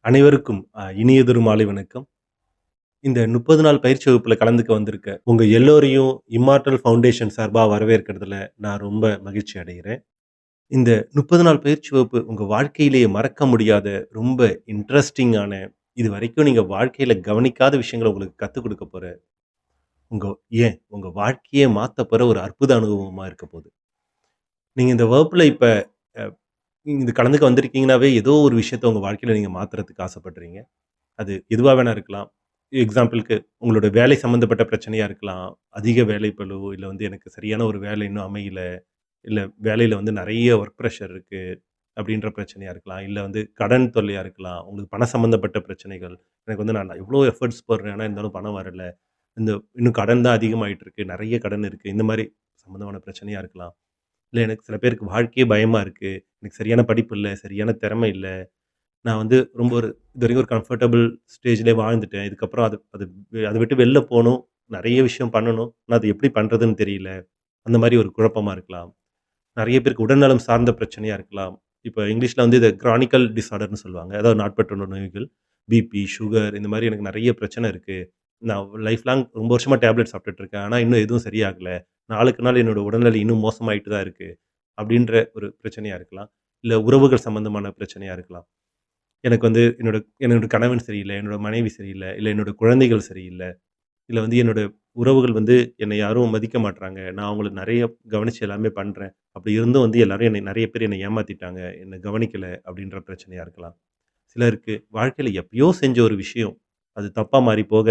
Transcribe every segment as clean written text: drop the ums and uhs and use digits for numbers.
அனைவருக்கும் இனியதொரு மாலை வணக்கம். இந்த 30 நாள் பயிற்சி வகுப்புல கலந்துக்க வந்திருக்க உங்க எல்லோரையும் இம்மார்ட்டல் ஃபவுண்டேஷன் சார்பா வரவேற்கிறதுல நான் ரொம்ப மகிழ்ச்சி அடைகிறேன். இந்த 30 நாள் பயிற்சி வகுப்பு உங்க வாழ்க்கையிலேயே மறக்க முடியாத, ரொம்ப இன்ட்ரஸ்டிங்கான, இதுவரைக்கும் நீங்க வாழ்க்கையில கவனிக்காத விஷயங்கள உங்களுக்கு கத்துக் குடுக்க போற, உங்க உங்க வாழ்க்கையே மாத்தப் போற ஒரு அற்புத அனுபவமா இருக்க போது. நீங்க இந்த வகுப்புல இப்ப அ இது கலந்துக்க வந்திருக்கீங்கன்னாவே, ஏதோ ஒரு விஷயத்த உங்க வாழ்க்கையில நீங்க மாத்துறதுக்கு ஆசைப்படுறீங்க. அது எதுவா வேணா இருக்கலாம். எக்ஸாம்பிள்க்கு உங்களோட வேலை சம்மந்தப்பட்ட பிரச்சனையா இருக்கலாம். அதிக வேலைப்பளு, இல்ல வந்து எனக்கு சரியான ஒரு வேலை இன்னும் அமையல. இல்ல வேலையில வந்து நெறைய ஒர்க் பிரஷர் இருக்கு. அப்படின்ற பிரச்சனையா இருக்கலாம். இல்ல வந்து கடன் தொல்லையா இருக்கலாம். உங்களுக்கு பணம் சம்மந்தப்பட்ட பிரச்சனைகள். எனக்கு வந்து நான் எவ்வளோ எஃபோர்ட்ஸ் போடுறேன். ஆனா இருந்தாலும் பணம் வரல. இந்த இன்னும் கடன் தான் அதிகமாயிட்டு இருக்கு. நெறைய கடன் இருக்கு. இந்த மாரி சம்மந்தமான பிரச்சனையா இருக்கலாம். இல்ல எனக்கு சில பேருக்கு வாழ்க்கையே பயமா இருக்கு. எனக்கு சரியான படிப்பு இல்ல. சரியான திறமை இல்ல. நான் வந்து ரொம்ப இதுவரைக்கும் ஒரு கம்ஃபர்டபுள் ஸ்டேஜ்லயே வாழ்ந்துட்டேன். இதுக்கப்புறம் அது அது அத விட்டு வெளில போணும். நெறைய விஷயம் பண்ணணும். ஆனா அது எப்படி பண்றதுன்னு தெரியல. அந்த மாரி ஒரு குழப்பமா இருக்கலாம். நெறைய பேருக்கு உடல்நலம் சார்ந்த பிரச்சனையா இருக்கலாம். இப்ப இங்கிலீஷ்ல வந்து இத கிரானிக்கல் டிஸார்டர்ன்னு சொல்லுவாங்க. அதாவது நாட்பட்ட நோய்கள். பிபி, சுகர் இந்த மாரி எனக்கு நெறைய பிரச்சனை இருக்கு. நான் லைஃப் லாங் ரொம்ப வருஷமா டேப்லெட் சாப்பிட்டுட்டு இருக்கேன். ஆனா இன்னும் எதுவும் சரியாகல. நாளுக்கு நாள் என்னோட உடல்நிலை இன்னும் மோசமாயிட்டு தான் இருக்கு. அப்படின்ற ஒரு பிரச்சனையா இருக்கலாம். இல்ல உறவுகள் சம்மந்தமான பிரச்சனையா இருக்கலாம். எனக்கு வந்து என்னோட என்னோட கணவன் சரியில்ல, என்னோட மனைவி சரியில்ல, இல்ல என்னோட குழந்தைகள் சரியில்ல, இல்ல வந்து என்னோட உறவுகள் வந்து என்னை யாரும் மதிக்க மாட்றாங்க. நான் அவங்கள நெறைய கவனிச்சு எல்லாமே பண்றேன். அப்படி இருந்தும் வந்து எல்லாரும் நெறைய பேர் என்னை ஏமாத்திட்டாங்க. என்ன கவனிக்கல அப்படின்ற பிரச்சனையா இருக்கலாம். சிலருக்கு வாழ்க்கையில எப்பயோ செஞ்ச ஒரு விஷயம், அது தப்பா மாறி போக,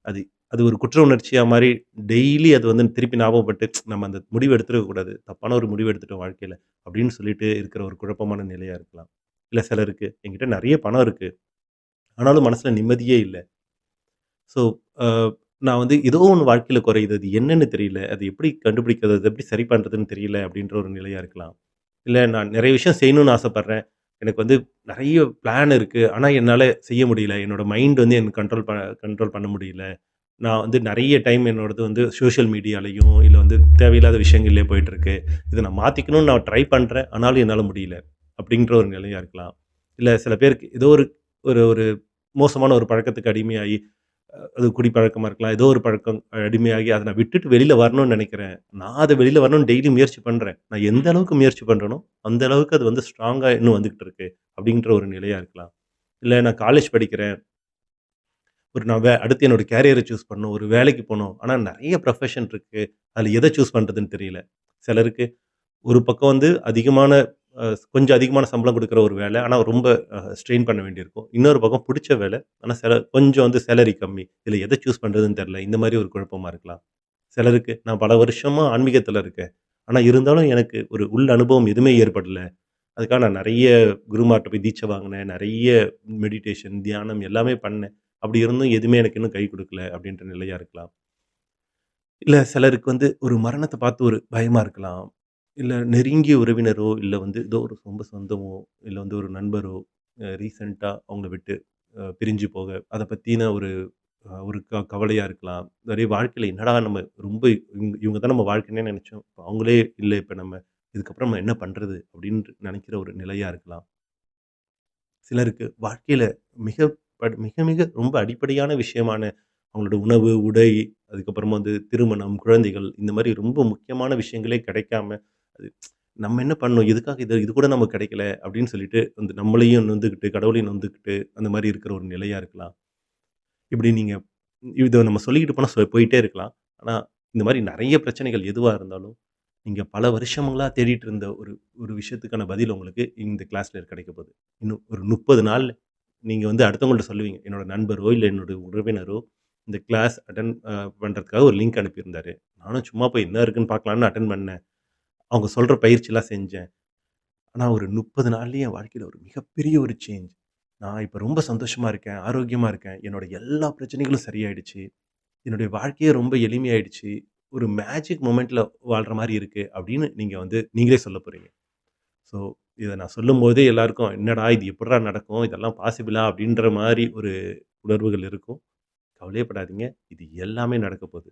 அது அது ஒரு குற்ற உணர்ச்சியா மாறி டெய்லி அது வந்து திருப்பி ஞாபகப்பட்டு நம்ம அந்த முடிவு எடுத்துருக்க கூடாது. தப்பான ஒரு முடிவு எடுத்துட்டோம் வாழ்க்கையில. அப்படின்னு சொல்லிட்டு இருக்கிற ஒரு குழப்பமான நிலையா இருக்கலாம். இல்ல சிலருக்கு என்கிட்ட நெறைய பணம் இருக்கு. ஆனாலும் மனசுல நிம்மதியே இல்ல. ஸோ, அ நான் வந்து ஏதோ ஒண்ணு வாழ்க்கையில குறையுது. அது என்னன்னு தெரியல. அது எப்படி கண்டுபிடிக்கிறது? அது எப்படி சரி பண்றதுன்னு தெரியல அப்படின்ற ஒரு நிலையா இருக்கலாம். இல்ல நான் நெறைய விஷயம் செய்யணும்னு ஆசைப்படுறேன். எனக்கு வந்து நெறைய பிளான் இருக்கு. ஆனா என்னால செய்ய முடியல. என்னோட மைண்ட் வந்து என்ன கண்ட்ரோல் பண்ண முடியல. நான் வந்து நெறைய டைம் என்னோடது வந்து சோசியல் மீடியாலயும், இல்ல வந்து தேவையில்லாத விஷயங்கள்லயே போயிட்டுருக்கு. இத நான் மாத்திக்கணும்னு நான் ட்ரை பண்றேன். ஆனாலும் என்னால முடியல. அப்படின்ற ஒரு நிலையா இருக்கலாம். இல்ல சில பேருக்கு ஏதோ ஒரு ஒரு ஒரு மோசமான ஒரு பழக்கத்துக்கு அடிமையாகி அது குடிப்பழக்கமா இருக்கலாம். ஏதோ ஒரு பழக்கம் அடிமையாகி அத நான் விட்டுட்டு வெளில வரணும்னு நெனைக்கிறேன். நான் அத வெளில வரணும்னு டெய்லி முயற்சி பண்றேன். நான் எந்த அளவுக்கு முயற்சி பண்றேனோ, அந்த அளவுக்கு அது வந்து ஸ்ட்ராங்கா இன்னும் வந்துகிட்டு இருக்கு. அப்படின்ற ஒரு நிலையா இருக்கலாம். இல்ல நான் காலேஜ் படிக்கிறேன். ஒரு நான் அடுத்து என்னோட கேரியர சூஸ் பண்ணணும். ஒரு வேலைக்கு போணும். ஆனா நெறைய ப்ரொஃபஷன் இருக்கு. அதுல எத சூஸ் பண்றதுன்னு தெரியல. சிலருக்கு ஒரு பக்கம் வந்து அதிகமான அ கொஞ்சம் அதிகமான சம்பளம் குடுக்குற ஒரு வேலை. ஆனா ரொம்ப ஸ்ட்ரெயின் பண்ண வேண்டியிருக்கும். இன்னொரு பக்கம் புடிச்ச வேலை. ஆனா கொஞ்சம் வந்து சேலரி கம்மி. இதுல எத சூஸ் பண்றதுன்னு தெரியல. இந்த மாரி ஒரு குழப்பமா இருக்கலாம். சிலருக்கு நான் பல வருஷமா ஆன்மீகத்துல இருக்கேன். ஆனா இருந்தாலும் எனக்கு ஒரு உள் அனுபவம் எதுவுமே ஏற்படல. அதுக்காக நான் நெறைய குருமார்ட்ட போய் தீட்சை வாங்குனேன். நெறைய மெடிடேஷன், தியானம் எல்லாமே பண்ணேன். அப்படி இருந்தும் எதுவுமே எனக்கு இன்னும் கை குடுக்கல அப்படின்ற நிலையா இருக்கலாம். இல்ல சிலருக்கு வந்து ஒரு மரணத்த பார்த்து ஒரு பயமா இருக்கலாம். இல்ல நெருங்கிய உறவினரோ, இல்ல வந்து ஏதோ ஒரு ரொம்ப சொந்தமோ, இல்ல வந்து ஒரு நண்பரோ ரீசென்ட்டா அவங்கள விட்டு பிரிஞ்சு போக, அத பத்தின ஒரு கவலையா இருக்கலாம். நெறைய வாழ்க்கையில என்னடா நம்ம ரொம்ப இவங்க தான் நம்ம வாழ்க்கைன்னே நெனைச்சோம். இப்ப அவங்களே இல்ல இப்ப நம்ம. இதுக்கப்புறம் நம்ம என்ன பண்றது? அப்படின்னு நெனைக்கிற ஒரு நிலையா இருக்கலாம். சிலருக்கு வாழ்க்கையில மிக மிக மிக ரொம்ப அடிப்படையான விஷயமான அவங்களோட உணவு, உடை, அதுக்கப்புறமா வந்து திருமணம், குழந்தைகள் இந்த மாரி ரொம்ப முக்கியமான விஷயங்களே கிடைக்காம, அது நம்ம என்ன பண்ணோம்? எதுக்காக இது கூட நமக்கு கிடைக்கல அப்படின்னு சொல்லிட்டு வந்து நம்மளையும் நொந்துக்கிட்டு, கடவுளையும் நொந்துக்கிட்டு அந்த மாரி இருக்கிற ஒரு நிலையா இருக்கலாம். இப்படி நீங்க இத நம்ம சொல்லிக்கிட்டு போனா போயிட்டே இருக்கலாம். ஆனா, இந்த மாரி நெறைய பிரச்சனைகள் எதுவா இருந்தாலும், நீங்க பல வருஷங்களா தேடிட்டு இருந்த ஒரு ஒரு விஷயத்துக்கான பதில் உங்களுக்கு இந்த கிளாஸ்ல கிடைக்க போகுது. இன்னும் ஒரு 30 நாள்ல நீங்க வந்து அடுத்தவங்கள்ட்ட சொல்லுவீங்க. என்னோட நண்பரோ, இல்ல என்னோட உறவினரோ இந்த கிளாஸ் அட்டெண்ட் பண்றதுக்காக ஒரு லிங்க் அனுப்பியிருந்தாரு. நானும் சும்மா போய் என்ன இருக்குன்னு பார்க்கலான்னு அட்டெண்ட் பண்ணேன். அவங்க சொல்ற பயிற்சிலாம் செஞ்சேன். ஆனா ஒரு 30 நாள்லயே என் வாழ்க்கையில ஒரு மிகப்பெரிய ஒரு சேஞ்ச். நான் இப்ப ரொம்ப சந்தோஷமா இருக்கேன், ஆரோக்கியமா இருக்கேன். என்னோட எல்லா பிரச்சனைகளும் சரியாயிடுச்சு. என்னுடைய வாழ்க்கையே ரொம்ப எளிமையாயிடுச்சு. ஒரு மேஜிக் மொமெண்ட்ல வாழ்ற மாரி இருக்கு அப்படின்னு நீங்க வந்து நீங்களே சொல்ல போறீங்க. ஸோ இத நான் சொல்லும்போதே எல்லாருக்கும் என்னடா இது எப்புட்றா நடக்கும்? இதெல்லாம் பாசிபிளா? அப்படின்ற மாரி ஒரு உணர்வுகள் இருக்கும். கவலையே படாதீங்க. இது எல்லாமே நடக்க போது.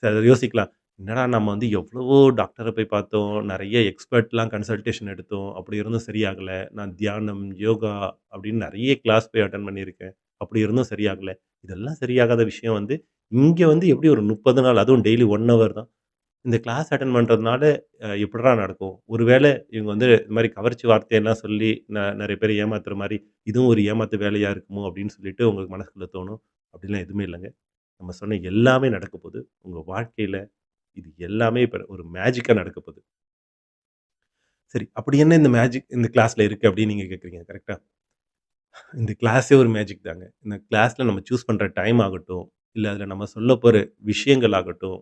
சிலர் யோசிக்கலாம். என்னடா நம்ம வந்து எவ்வளவோ டாக்டர போய் பார்த்தோம். நெறைய எக்ஸ்பர்ட்லாம் கன்சல்டேஷன் எடுத்தோம். அப்படி இருந்தும் சரியாகல. நான் தியானம், யோகா அப்படின்னு நெறைய கிளாஸ் போய் அட்டெண்ட் பண்ணியிருக்கேன். அப்படி இருந்தும் சரியாகல. இதெல்லாம் சரியாகாத விஷயம் வந்து, இங்க வந்து எப்படி ஒரு 30 நாள் அதுவும் டெய்லி 1 ஹவர் தான். இந்த கிளாஸ் அட்டெண்ட் பண்றதுனால எப்புட்றா நடக்கும்? ஒருவேள இவங்க வந்து இந்த மாரி கவர்ச்சி வார்த்தையெல்லாம் சொல்லி நெறைய பேர ஏமாத்துற மாரி, இதுவும் ஒரு ஏமாத்து வேலையா இருக்குமோ அப்படின்னு சொல்லிட்டு உங்களுக்கு மனசுக்குள்ள தோணும். அப்படிலாம் எதுவுமே இல்லங்க. நம்ம சொன்ன எல்லாமே நடக்க போது. உங்க வாழ்க்கையில இது எல்லாமே இப்ப ஒரு மேஜிக்கா நடக்க போது. சரி, அப்படி என்ன இந்த மேஜிக் இந்த கிளாஸ்ல இருக்கு அப்படின்னு நீங்க கேட்கிறீங்க. கரெக்ட்டா? இந்த கிளாஸே ஒரு மேஜிக் தாங்க. இந்த கிளாஸ்ல நம்ம சூஸ் பண்ற டைம் ஆகட்டும், இல்ல அதில நம்ம சொல்லப்போற விஷயங்கள் ஆகட்டும்,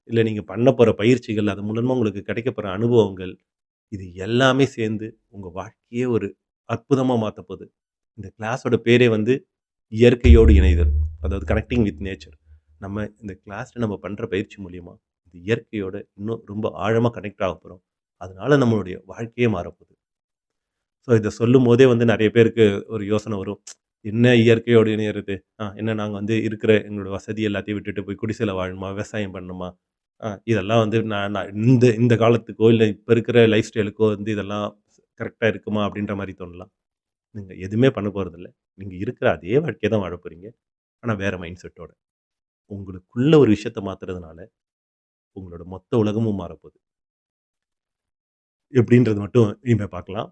இல்ல நீங்க பண்ண போற பயிற்சிகள், அது மூலமா உங்களுக்கு கிடைக்கப்போற அனுபவங்கள், இது எல்லாமே சேர்ந்து உங்க வாழ்க்கையே ஒரு அற்புதமா மாத்தப்போது. இந்த கிளாஸோட பேரே வந்து இயற்கையோடு இணைதல். அதாவது கனெக்டிங் வித் நேச்சர். நம்ம இந்த கிளாஸ்ல நம்ம பண்ற பயிற்சி மூலியமா, இந்த இயற்கையோட இன்னும் ரொம்ப ஆழமா கனெக்ட் ஆகப் போறோம். அதனால நம்மளுடைய வாழ்க்கையே மாறப்போது. ஸோ இத சொல்லும்போதே வந்து நெறைய பேருக்கு ஒரு யோசனை வரும். என்ன இயற்கையோடு இணையறது? என்ன நாங்க வந்து இருக்கிற எங்களோட வசதி எல்லாத்தையும் விட்டுட்டு போய் குடிசையில வாழணுமா? விவசாயம் பண்ணணுமா? இதெல்லாம் வந்து நான் நான் இந்த இந்த காலத்துக்கோ, இல்ல இப்ப இருக்கிற லைஃப் ஸ்டைலுக்கோ வந்து இதெல்லாம் கரெக்ட்டா இருக்குமா? அப்படின்ற மாரி தோணலாம். நீங்க எதுவுமே பண்ண போறதில்ல. நீங்க இருக்கிற அதே வாழ்க்கைய தான் வாழப் போறீங்க. ஆனா வேற மைண்ட் செட்டோட. உங்களுக்குள்ள ஒரு விஷயத்த மாத்துறதுனால, உங்களோட மொத்த உலகமும் மாறப்போது. எப்படின்றது மட்டும் இனிமே பார்க்கலாம்.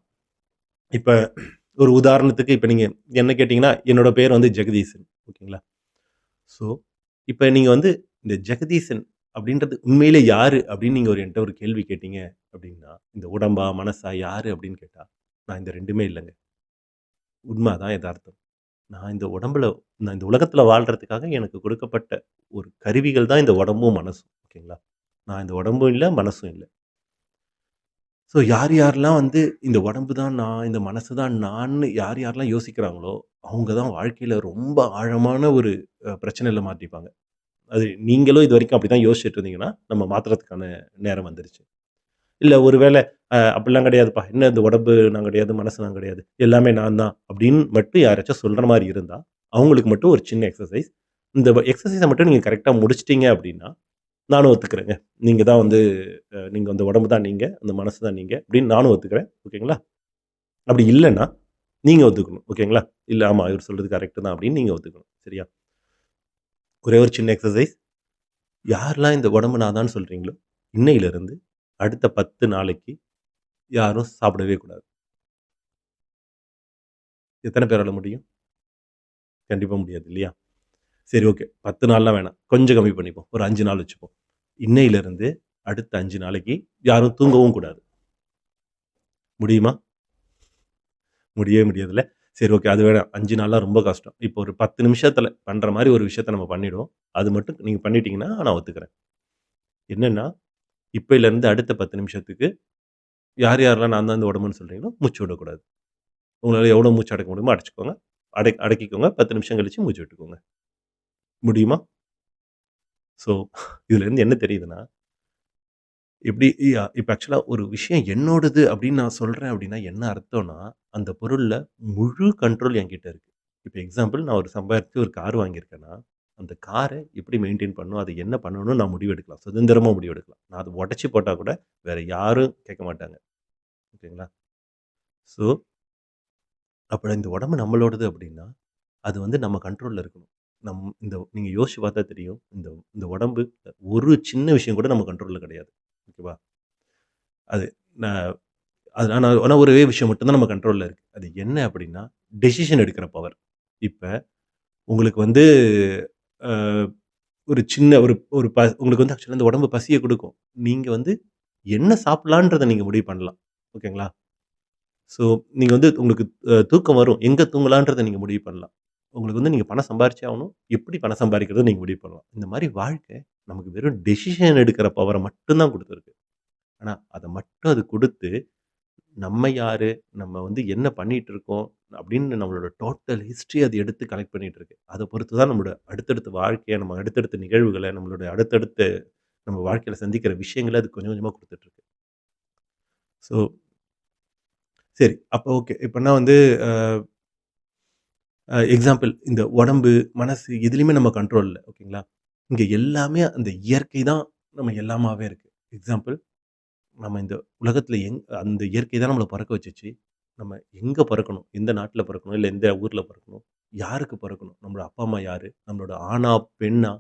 இப்ப ஒரு உதாரணத்துக்கு இப்ப நீங்க என்ன கேட்டீங்கன்னா, என்னோட பேர் வந்து ஜெகதீசன். ஓகேங்களா? ஸோ, இப்ப நீங்க வந்து இந்த ஜெகதீசன் அப்படின்றது உண்மையிலே யாரு? அப்படின்னு நீங்க என்ட்ட ஒரு கேள்வி கேட்டீங்க அப்படின்னா, இந்த உடம்பா? மனசா? யாரு? அப்படின்னு கேட்டா, நான் இந்த 2மே இல்லங்க. உண்ம அதான் எதார்த்தம். நான் இந்த உடம்புல நான் இந்த உலகத்துல வாழ்றதுக்காக எனக்கு கொடுக்கப்பட்ட ஒரு கருவிகள் தான் இந்த உடம்பும், மனசும். ஓகேங்களா? நான் இந்த உடம்பும் இல்ல, மனசும் இல்ல. ஸோ யார் யாரெல்லாம் வந்து இந்த உடம்பு தான் நான், இந்த மனசு தான் நான்னு யார் யாரெல்லாம் யோசிக்கிறாங்களோ, அவங்க தான் வாழ்க்கையில ரொம்ப ஆழமான ஒரு பிரச்சனையில மாட்டிப்பாங்க. அது நீங்களும் இதுவரைக்கும் அப்படிதான் யோசிச்சுட்டு இருந்தீங்கன்னா, நம்ம மாத்துறதுக்கான நேரம் வந்துருச்சு. இல்ல ஒரு வேள அப்படிலாம் கிடையாதுப்பா. என்ன இந்த உடம்பு நான் கிடையாது, மனசு நான் கிடையாது. எல்லாமே நான் தான் அப்படின்னு மட்டும் யாராச்சும் சொல்ற மாரி இருந்தா, அவங்களுக்கு மட்டும் ஒரு சின்ன எக்சர்சைஸ். இந்த எக்சர்சைஸ மட்டும் நீங்க கரெக்ட்டா முடிச்சுட்டீங்க அப்படின்னா, நானும் ஒத்துக்கிறேங்க. நீங்க தான் வந்து நீங்க அந்த உடம்பு தான் நீங்க, அந்த மனசு தான் நீங்க அப்படின்னு நானும் ஒத்துக்கிறேன். ஓகேங்களா? அப்படி இல்லன்னா, நீங்க ஒத்துக்கணும். ஓகேங்களா? இல்ல ஆமா இவர் சொல்றது கரெக்ட் தான் அப்படின்னு நீங்க ஒத்துக்கணும். சரியா? ஒரே ஒரு சின்ன எக்சர்சைஸ். யாரெல்லாம் இந்த உடம்பு நான் தான்னு சொல்றீங்களோ, இன்னையிலிருந்து அடுத்த 10 நாளைக்கு யாரும் சாப்பிடவே கூடாது. எத்தன பேரால முடியும்? கண்டிப்பா முடியாது இல்லையா? சரி ஓகே. 10 நாள்லாம் வேணாம். கொஞ்சம் கம்மி பண்ணிப்போம். ஒரு 5 நாள் வச்சுப்போம். இன்னையிலிருந்து அடுத்த 5 நாளைக்கு யாரும் தூங்கவும் கூடாது. முடியுமா? முடியவே முடியாதுல்ல. சரி ஓகே. அது வேணாம். 5 நாள்லாம் ரொம்ப கஷ்டம். இப்போ ஒரு 10 நிமிஷத்துல பண்ற மாரி ஒரு விஷயத்த நம்ம பண்ணிடுவோம். அது மட்டும் நீங்க பண்ணிட்டீங்கன்னா, நான் ஒத்துக்கிறேன். என்னன்னா, இப்பயிலருந்து அடுத்த 10 நிமிஷத்துக்கு யார் யாரெல்லாம் நான் தான் இந்த உடம்புன்னு சொல்றீங்களோ, மூச்சு விடக்கூடாது. உங்களால எவ்வளோ மூச்சு அடக்க முடியுமோ அடச்சுக்கோங்க. அடக்கிக்கோங்க. 10 நிமிஷம் கழிச்சு மூச்சு விட்டுக்கோங்க. முடியுமா? ஸோ இதுலருந்து என்ன தெரியுதுன்னா, எப்படி இப்ப ஆக்சுவலா ஒரு விஷயம் என்னோடது அப்படின்னு நான் சொல்றேன் அப்படின்னா, என்ன அர்த்தம்னா, அந்த பொருள்ல முழு கண்ட்ரோல் என்கிட்ட இருக்கு. இப்ப எக்ஸாம்பிள் நான் ஒரு சம்பாரிச்சு ஒரு கார் வாங்கியிருக்கேன்னா, அந்த கார எப்படி மெயின்டெயின் பண்ணணும், அது என்ன பண்ணணும்னு நான் முடிவெடுக்கலாம். சுதந்திரமா முடிவெடுக்கலாம். நான் அத உடைச்சு போட்டா கூட வேற யாரும் கேட்க மாட்டாங்க. ஓகேங்களா? ஸோ, அப்ப இந்த உடம்பு நம்மளோடது அப்படின்னா, அது வந்து நம்ம கண்ட்ரோல்ல இருக்கணும். இந்த நீங்க யோசிச்சு பார்த்தா தெரியும். இந்த இந்த உடம்பு ஒரு சின்ன விஷயம் கூட நம்ம கண்ட்ரோல்ல கிடையாது. ஓகேவா? அது நான் அது ஆனா ஆனா ஒரே விஷயம் மட்டும் தான் நம்ம கண்ட்ரோல்ல இருக்கு. அது என்ன அப்படின்னா, டெசிஷன் எடுக்கிற பவர். இப்ப உங்களுக்கு வந்து அ ஒரு சின்ன ஒரு ஒரு உங்களுக்கு வந்து ஆக்சுவலா இந்த உடம்பு பசிய குடுக்கும். நீங்க வந்து என்ன சாப்பிடலான்றத நீங்க முடிவு பண்ணலாம். ஓகேங்களா? ஸோ நீங்க வந்து உங்களுக்கு தூக்கம் வரும். எங்க தூங்கலான்றத நீங்க முடிவு பண்ணலாம். உங்களுக்கு வந்து நீங்க பணம் சம்பாரிச்சே ஆகணும். எப்படி பணம் சம்பாரிக்கிறத நீங்க முடிவு பண்ணலாம். இந்த மாரி வாழ்க்கை நமக்கு வெறும் டெசிஷன் எடுக்கிற பவர மட்டும் தான் குடுத்திருக்கு. ஆனா அத மட்டும் அது குடுத்து நம்ம யாரு? நம்ம வந்து என்ன பண்ணிட்டுருக்கோம்? அப்படின்னு நம்மளோட டோட்டல் ஹிஸ்டரி அது எடுத்து கலெக்ட் பண்ணிட்டு இருக்கு. அத பொறுத்து தான் நம்மளோட அடுத்தடுத்த வாழ்க்கைய, நம்ம அடுத்தடுத்த நிகழ்வுகள, நம்மளோட அடுத்தடுத்த நம்ம வாழ்க்கையில சந்திக்கிற விஷயங்கள அது கொஞ்சம் கொஞ்சமா குடுத்துட்டுருக்கு. ஸோ சரி. அப்ப ஓகே. இப்ப நான் வந்து அ எக்ஸாம்பிள் இந்த உடம்பு, மனசு எதுலயுமே நம்ம கண்ட்ரோல் இல்ல. ஓகேங்களா? இங்க எல்லாமே அந்த இயற்கை தான் நம்ம எல்லாமாவே இருக்கு. எக்ஸாம்பிள் நம்ம இந்த உலகத்தில அந்த இயற்கை தான் நம்மள பொறக்க வச்சுச்சு. நம்ம எங்க பொறக்கணும்? எந்த நாட்ல பொறக்கணும்? இல்ல எந்த ஊர்ல பொறக்கணும்? யாருக்கு பொறக்கணும்? நம்மளோட அப்பா, அம்மா யாரு? நம்மளோட ஆணா? பெண்ணா?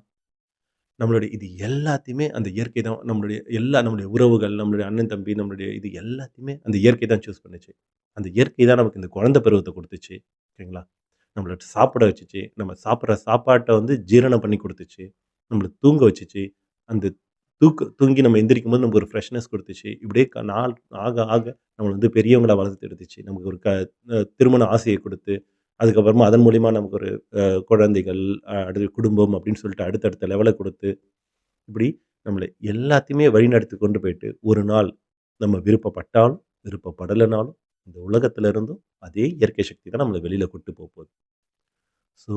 நம்மளுடைய இது எல்லாத்தையுமே அந்த இயற்கை தான் நம்மளுடைய உறவுகள், நம்மளுடைய அண்ணன், தம்பி, நம்மளுடைய இது எல்லாத்தையுமே அந்த இயற்கை தான் சூஸ் பண்ணுச்சு. அந்த இயற்கை தான் நமக்கு இந்த குழந்தை பருவத்த குடுத்துச்சு. ஓகேங்களா? நம்மள சாப்பிட வச்சுச்சு. நம்ம சாப்பிடுற சாப்பாட்ட வந்து ஜீரணம் பண்ணி குடுத்துச்சு. நம்மள தூங்க வச்சுச்சு. அந்த தூங்கி நம்ம எந்திரிக்கும்போது நமக்கு ஒரு ஃப்ரெஷ்னஸ் குடுத்துச்சு. இப்படியே நாள் ஆக ஆக நம்மள வந்து பெரியவங்களா வளர்த்து எடுத்துச்சு. நமக்கு ஒரு திருமண ஆசைய குடுத்து, அதுக்கப்புறமா அதன் மூலியமா நமக்கு ஒரு குழந்தைகள், அடுத்து குடும்பம் அப்படின்னு சொல்லிட்டு அடுத்தடுத்த லெவல குடுத்து, இப்படி நம்மள எல்லாத்தையுமே வழிநடத்தி கொண்டு போயிட்டு, ஒரு நாள் நம்ம விருப்பப்பட்டாலும், விருப்பப்படலனாலும், இந்த உலகத்துல இருந்தும் அதே இயற்கை சக்தி தான் நம்மள வெளியில கூட்டு போப்போது. ஸோ,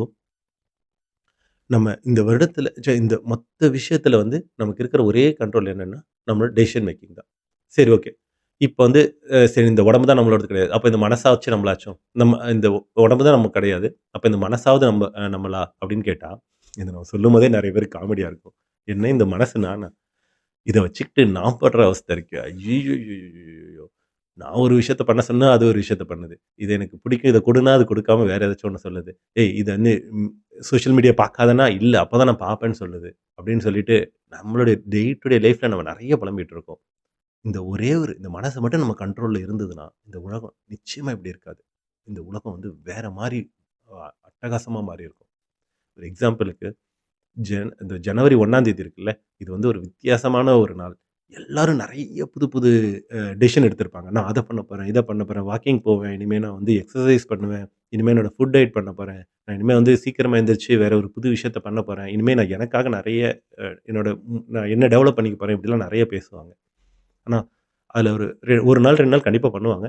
நம்ம இந்த வருடத்துல இந்த மொத்த விஷயத்துல வந்து நமக்கு இருக்கிற ஒரே கண்ட்ரோல் என்னன்னா, நம்மளோட டெசிஷன் மேக்கிங் தான். சரி ஓகே. இப்ப வந்து சரி இந்த உடம்பு தான் நம்மளோடது கிடையாது. அப்ப இந்த மனசாட்சி நம்மளாச்சும். இந்த உடம்பு தான் நமக்கு கிடையாது. அப்ப இந்த மனசாவது நம்மளா? அப்படின்னு கேட்டா, இத நான் சொல்லும்போதே நெறைய பேருக்கு காமெடியா இருக்கும். என்ன இந்த மனசு நானா? இத வச்சுக்கிட்டு நான் படுற அவஸ்தை இருக்கே! ஐய்யய்யய்யய்யய்யோ! நான் ஒரு விஷயத்த பண்ண சொன்னா, அது ஒரு விஷயத்த பண்ணுது. இது எனக்கு பிடிக்கும். இத குடுனா, அது குடுக்காம வேற ஏதாச்சும் ஒண்ணு சொல்லுது. ஏய் இத வந்து சோசியல் மீடியா பார்க்காதன்னா, இல்ல அப்பதான் நான் பார்ப்பேன்னு சொல்லுது. அப்படின்னு சொல்லிட்டு, நம்மளுடைய டே டு டே லைஃப்ல நம்ம நெறைய புலம்பிட்டு இருக்கோம். இந்த மனசு மட்டும் நம்ம கண்ட்ரோல்ல இருந்ததுன்னா, இந்த உலகம் நிச்சயமா இப்படி இருக்காது. இந்த உலகம் வந்து வேற மாரி அட்டகாசமா மாறியிருக்கும். ஒரு எக்ஸாம்பிளுக்கு இந்த ஜனவரி 1ஆம் தேதி இருக்குல்ல, இது வந்து ஒரு வித்தியாசமான ஒரு நாள். எல்லாரும் நெறைய புது புது டெசிஷன் எடுத்திருப்பாங்க. நான் அத பண்ண போறேன், இத பண்ண போறேன், வாக்கிங் போவேன், இனிமே நான் வந்து எக்சர்சைஸ் பண்ணுவேன், இனிமே என்னோட ஃபுட் டயட் பண்ண போறேன், நான் இனிமே வந்து சீக்கிரமா எந்திரிச்சு வேற ஒரு புது விஷயத்த பண்ண போறேன், இனிமே நான் எனக்காக நெறைய நான் என்ன டெவலப் பண்ணிக்க போறேன், இப்படிலாம் நெறைய பேசுவாங்க. ஆனா, அதுல ஒரு 1 நாள் 2 நாள் கண்டிப்பா பண்ணுவாங்க.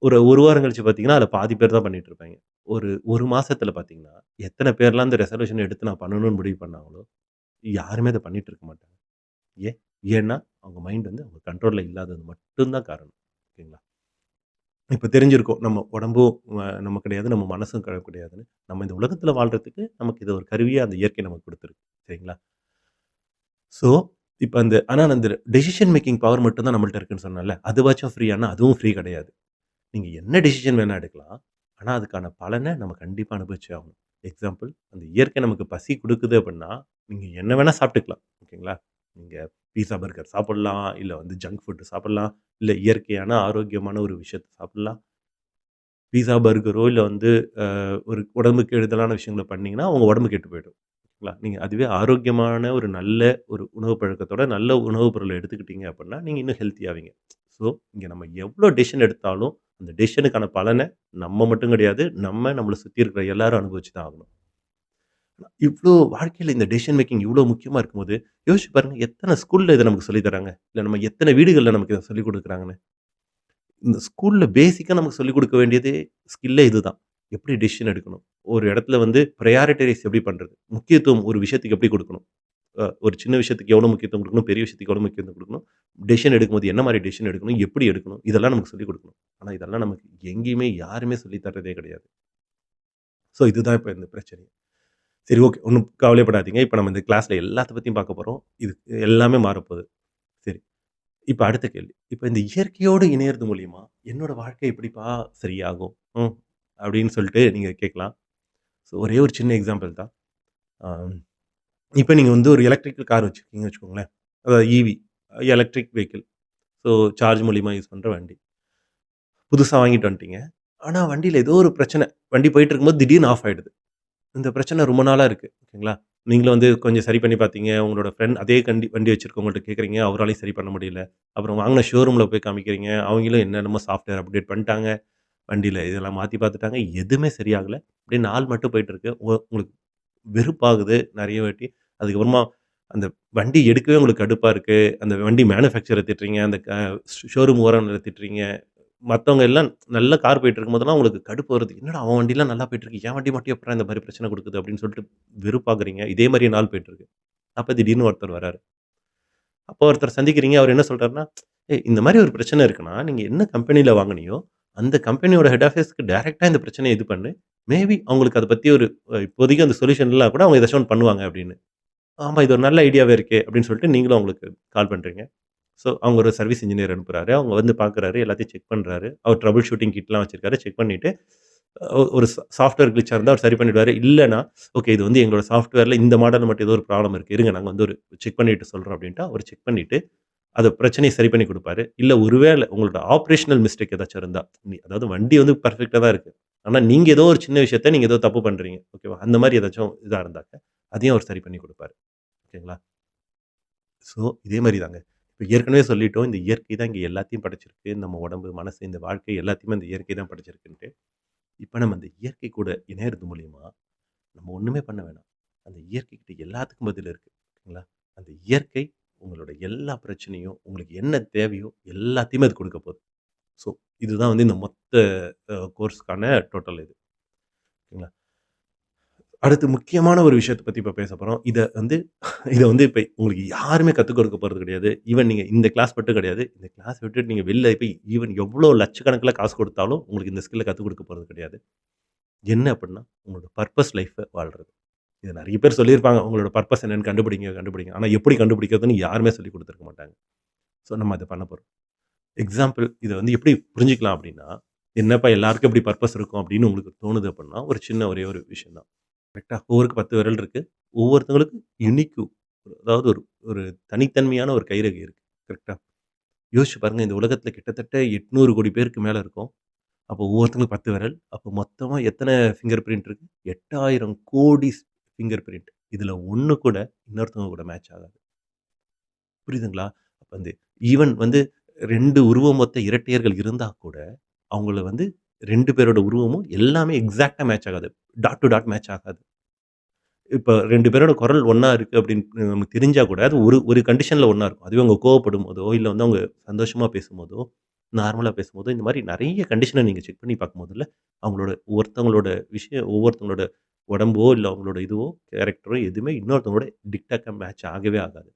ஒரு 1 வாரம் கழிச்சு பார்த்தீங்கன்னா, அதுல பாதி பேர் தான் பண்ணிட்டு இருப்பாய்ங்க. ஒரு 1 மாசத்துல பார்த்தீங்கன்னா, எத்தன பேர்லாம் இந்த ரெசல்யூஷன் எடுத்து நான் பண்ணணும்னு முடிவு பண்ணாங்களோ, யாருமே அத பண்ணிட்டு இருக்க மாட்டாங்க. ஏன்? ஏன்னா, அவங்க மைண்ட் வந்து அவங்க கண்ட்ரோல்ல இல்லாதது மட்டும் தான் காரணம். ஓகேங்களா? இப்ப தெரிஞ்சிருக்கும். நம்ம உடம்பும் நம்ம கிடையாது. நம்ம மனசும் கிடையாதுன்னு. நம்ம இந்த உலகத்துல வாழ்றதுக்கு நமக்கு இது ஒரு கருவியா அந்த இயற்கை நமக்கு குடுத்துருக்கு. சரிங்களா? ஸோ, இப்ப ஆனா அந்த டெசிஷன் மேக்கிங் பவர் மட்டும் தான் நம்மள்ட்ட இருக்குன்னு சொன்னேன்ல. அதுவாச்சும் ஃப்ரீயான்னா, அதுவும் ஃப்ரீ கிடையாது. நீங்க என்ன டெசிஷன் வேணா எடுக்கலாம். ஆனா, அதுக்கான பலன நம்ம கண்டிப்பா அனுபவிச்சே ஆகணும். எக்ஸாம்பிள் அந்த இயற்கை நமக்கு பசி குடுக்குது அப்டின்னா, நீங்க என்ன வேணா சாப்ட்டுக்கலாம். ஓகேங்களா? நீங்க பீஸா, பர்கர் சாப்பிடலாம். இல்ல வந்து ஜங்க் ஃபுட் சாப்பிடலாம். இல்ல இயற்கையான ஆரோக்கியமான ஒரு விஷயத்த சாப்பிடலாம். பீஸா, பர்கரோ இல்ல வந்து ஒரு உடம்புக்கு கெடுதலான விஷயங்கள பண்ணீங்கன்னா, உங்க உடம்பு கெட்டு போயிடும். ஓகேங்களா? நீங்க அதுவே ஆரோக்கியமான ஒரு நல்ல ஒரு உணவு பழக்கத்தோட நல்ல உணவு பொருள எடுத்துக்கிட்டீங்க அப்டின்னா, நீங்க இன்னும் ஹெல்த்தி ஆவீங்க. ஸோ, இங்க நம்ம எவ்ளோ டெசிஷன் எடுத்தாலும், அந்த டெசிஷனுக்கான பலன நம்ம மட்டும் கிடையாது, நம்மள சுத்தி இருக்கிற எல்லாரும் அனுபவிச்சு தான் ஆகணும். இவ்ளோ வாழ்க்கையில இந்த டெசிஷன் மேக்கிங் இவ்ளோ முக்கியமா இருக்கும்போது, யோசிச்சு பாருங்க எத்தன ஸ்கூல்ல இத நமக்கு சொல்லி தராங்க. இல்ல நம்ம எத்தன வீடுகள்ல நமக்கு இத சொல்லிக் குடுக்குறாங்கன்னு. இந்த ஸ்கூல்ல பேசிக்கா நமக்கு சொல்லிக் குடுக்க வேண்டியதே ஸ்கில்லே இதுதான். எப்படி டெசிஷன் எடுக்கணும்? ஒரு இடத்துல வந்து பிரையாரிட்டைஸ் எப்படி பண்றது? முக்கியத்துவம் ஒரு விஷயத்துக்கு எப்படி குடுக்கணும்? ஒரு சின்ன விஷயத்துக்கு எவ்வளோ முக்கியத்துவம் குடுக்கணும்? பெரிய விஷயத்துக்கு எவ்வளோ முக்கியத்துவம் குடுக்கணும்? டெசிஷன் எடுக்கும்போது என்ன மாரி டெசிஷன் எடுக்கணும்? எப்படி எடுக்கணும்? இதெல்லாம் நமக்கு சொல்லிக் குடுக்கணும். ஆனா இதெல்லாம் நமக்கு எங்கேயுமே யாருமே சொல்லி தர்றதே கிடையாது. ஸோ இதுதான் இப்ப இந்த பிரச்சனை. சரி ஓகே. ஒண்ணும் கவலைப்படாதீங்க. இப்ப நம்ம இந்த கிளாஸ்ல எல்லாத்த பத்தியும் பார்க்க போறோம். இது எல்லாமே மாறப்போது. சரி. இப்ப அடுத்த கேள்வி. இப்ப இந்த இயற்கையோடு இணையறது மூலியமா, என்னோட வாழ்க்கை எப்படிப்பா சரியாகும்? ம். அப்படின்னு சொல்லிட்டு நீங்க கேட்கலாம். ஸோ ஒரே ஒரு சின்ன எக்ஸாம்பிள் தான். அ இப்ப நீங்க வந்து ஒரு எலக்ட்ரிக்கல் கார் வச்சிருக்கீங்கன்னு வச்சுக்கோங்களேன். அதாவது EV electric vehicle. So charge மூலியமா யூஸ் பண்ற வண்டி. புதுசா வாங்கிட்டு வந்துட்டீங்க. ஆனா வண்டியில ஏதோ ஒரு பிரச்சனை. வண்டி போயிட்டு இருக்கும்போது திடீர்னு ஆஃப் ஆயிடுது. இந்த பிரச்சனை ரொம்ப நாளா இருக்கு. ஓகேங்களா? நீங்களும் வந்து கொஞ்சம் சரி பண்ணி பார்த்தீங்க. உங்களோட ஃப்ரெண்ட் அதே வண்டி வச்சிருக்கவங்கள்ட்ட கேட்குறீங்க. அவராலயும் சரி பண்ண முடியல. அப்புறம் வாங்குன ஷோரூம்ல போய் காமிக்கிறீங்க. அவங்களும் என்னென்னமோ சாஃப்ட்வேர் அப்டேட் பண்ணிட்டாங்க. வண்டியில இதெல்லாம் மாத்தி பார்த்துட்டாங்க. எதுவுமே சரியாகல. அப்படியே நாள் மட்டும் போயிட்டுருக்கு. உங்களுக்கு வெறுப்பாகுது நெறைய வாட்டி. அதுக்கப்புறமா அந்த வண்டி எடுக்கவே உங்களுக்கு கடுப்பா இருக்கு. அந்த வண்டி மேனுஃபேக்சர திட்டுறீங்க. அந்த ஷோரூம் ஓனர திட்டுறீங்க. மத்தவங்க எல்லாம் நல்ல கார் போயிட்டு இருக்கும்போதெல்லாம் உங்களுக்கு கடுப்பு வருது. என்னடா அவன் வண்டிலாம் நல்லா போயிட்டுருக்கு. என் வண்டி மட்டும் எப்புட்றா இந்த மாரி பிரச்சனை குடுக்குது அப்படின்னு சொல்லிட்டு வெறுப்பாகுறீங்க. இதே மாரியே நாள் போயிட்டுருக்கு. அப்ப திடீர்னு ஒருத்தர் வராரு. அப்போ ஒருத்தர் சந்திக்கிறீங்க. அவர் என்ன சொல்றாருன்னா, "ஏய் இந்த மாரி ஒரு பிரச்சனை இருக்குன்னா, நீங்க என்ன கம்பெனில வாங்குனியோ, அந்த கம்பெனியோட ஹெட் ஆஃபீஸ்க்கு டைரக்ட்டா இந்த பிரச்சனைய இது பண்ணு. மேபி அவங்களுக்கு அத பத்தி ஒரு இப்போதைக்கு அந்த சொல்யூஷன் இல்லனா கூட அவங்க ஏதாச்சும் ஒண்ணு பண்ணுவாங்க" அப்படின்னு. ஆமா இது ஒரு நல்ல ஐடியாவே இருக்கே! அப்படின்னு சொல்லிட்டு நீங்களும் அவங்களுக்கு கால் பண்றீங்க. ஸோ அவங்க ஒரு சர்விஸ் இன்ஜினியர் அனுப்புறாரு. அவங்க வந்து பார்க்குறாரு, எல்லாத்தையும் செக் பண்றாரு. அவர் ட்ரபிள் ஷூட்டிங் கிட்லாம் வச்சிருக்காரு. செக் பண்ணிட்டு ஒரு சாஃப்ட்வேர் கிளிச்சா இருந்தா அவர் சரி பண்ணிடுவாரு. இல்லன்னா, ஓகே இது வந்து எங்களோட சாஃப்ட்வேர்ல இந்த மாடல்ல மட்டும் ஏதோ ஒரு ப்ராப்ளம் இருக்கு. இருங்க நாங்க வந்து ஒரு செக் பண்ணிட்டு சொல்றோம் அப்படின்ட்டு, அவர் செக் பண்ணிட்டு, அத பிரச்சனைய சரி பண்ணி குடுப்பாரு. இல்ல ஒருவேள உங்களோட ஆப்பரேஷனல் மிஸ்டேக் ஏதாச்சும் இருந்தா, அதாவது வண்டி வந்து பெர்ஃபெக்ட்டா தான் இருக்கு. ஆனா நீங்க ஏதோ ஒரு சின்ன விஷயத்த நீங்க ஏதோ தப்பு பண்றீங்க. ஓகேவா? அந்த மாரி ஏதாச்சும் இதா இருந்தாக்க, அதையும் அவர் சரி பண்ணி குடுப்பாரு. ஓகேங்களா? ஸோ, இதே மாரி தாங்க. இப்ப ஏற்கனவே சொல்லிட்டோம். இந்த இயற்கை தான் இங்க எல்லாத்தையும் படைச்சிருக்கு. நம்ம உடம்பு, மனசு, இந்த வாழ்க்கை எல்லாத்தையுமே அந்த இயற்கை தான் படைச்சிருக்குன்ட்டு. இப்ப நம்ம அந்த இயற்கை கூட இணையறது மூலியமா, நம்ம ஒண்ணுமே பண்ண வேணாம். அந்த இயற்கை கிட்ட எல்லாத்துக்கும் பதில் இருக்கு. ஓகேங்களா? அந்த இயற்கை உங்களோட எல்லா பிரச்சனையும், உங்களுக்கு என்ன தேவையோ எல்லாத்தையுமே அது குடுக்க போது. ஸோ, இதுதான் வந்து இந்த மொத்த கோர்ஸ்க்கான டோட்டல் இது. ஓகேங்களா? அடுத்து முக்கியமான ஒரு விஷயத்த பத்தி இப்ப பேச போறோம். இத வந்து இப்ப உங்களுக்கு யாருமே கத்துக் கொடுக்க போறது கிடையாது. ஈவன் நீங்க இந்த கிளாஸ் மட்டும் கிடையாது. இந்த கிளாஸ் விட்டுட்டு நீங்க வெளில போய் ஈவன் எவ்ளோ லட்சக்கணக்கில காசு கொடுத்தாலும், உங்களுக்கு இந்த ஸ்கில்ல கத்துக் கொடுக்க போறது கிடையாது. என்ன அப்டின்னா, உங்களோட பர்ப்பஸ் லைஃப்ப வாழ்றது. இத நெறைய பேர் சொல்லியிருப்பாங்க. உங்களோட பர்ப்பஸ் என்னன்னு கண்டுபிடிங்க, கண்டுபிடிங்க. ஆனா எப்படி கண்டுபிடிக்கிறதுன்னு யாருமே சொல்லிக் குடுத்துருக்க மாட்டாங்க. ஸோ நம்ம அத பண்ண போறோம். எக்ஸாம்பிள் இத வந்து எப்படி புரிஞ்சுக்கலாம் அப்டின்னா, என்னப்பா எல்லாருக்கும் இப்படி பர்ப்பஸ் இருக்கும் அப்படின்னு உங்களுக்கு தோணுது அப்டின்னா, ஒரு சின்ன ஒரே ஒரு விஷயம் தான். கரெக்ட்டா? ஒவ்வொருக்கு 10 விரல் இருக்கு. ஒவ்வொருத்தவங்களுக்கும் யுனிக் அதாவது ஒரு ஒரு தனித்தன்மையான ஒரு கைரேகை இருக்கு. கரெக்ட்டா? யோசிச்சு பாருங்க, இந்த உலகத்தில கிட்டத்தட்ட 800,00,00,000 பேருக்கு மேல இருக்கோம். அப்போ ஒவ்வொருத்தவங்களுக்கும் 10 விரல். அப்போ மொத்தமா எத்தன ஃபிங்கர் பிரிண்ட் இருக்கு? 8,000,00,00,000 ஃபிங்கர் பிரிண்ட். இதுல 1 கூட இன்னொருத்தவங்க கூட மேட்ச் ஆகாது. புரியுதுங்களா? அப்ப வந்து ஈவன் வந்து 2 உருவம் ஒத்த இரட்டையர்கள் இருந்தா கூட, அவங்கள வந்து 2 பேரோட உருவமும் எல்லாமே எக்ஸாக்ட்டா மேட்ச் ஆகாது. டாட் டூ டாட் மேட்ச் ஆகாது. இப்ப 2 பேரோட குரல் ஒண்ணா இருக்கு அப்படின்னு நமக்கு தெரிஞ்சா கூட, அது ஒரு ஒரு கண்டிஷன்ல ஒண்ணா இருக்கும். அதுவே அவங்க கோவப்படும்போதோ, இல்ல வந்து அவங்க சந்தோஷமா பேசும்போதோ, நார்மலா பேசும்போதோ, இந்த மாரி நெறைய கண்டிஷன நீங்க செக் பண்ணி பார்க்கும்போதுல, அவங்களோட ஒருத்தவங்களோட விஷயம் ஒவ்வொருத்தவங்களோட உடம்போ, இல்ல அவங்களோட இதுவோ, கேரக்டரோ எதுவுமே இன்னொருத்தவங்களோட டிக்டாக்கா மேட்ச் ஆகவே ஆகாது.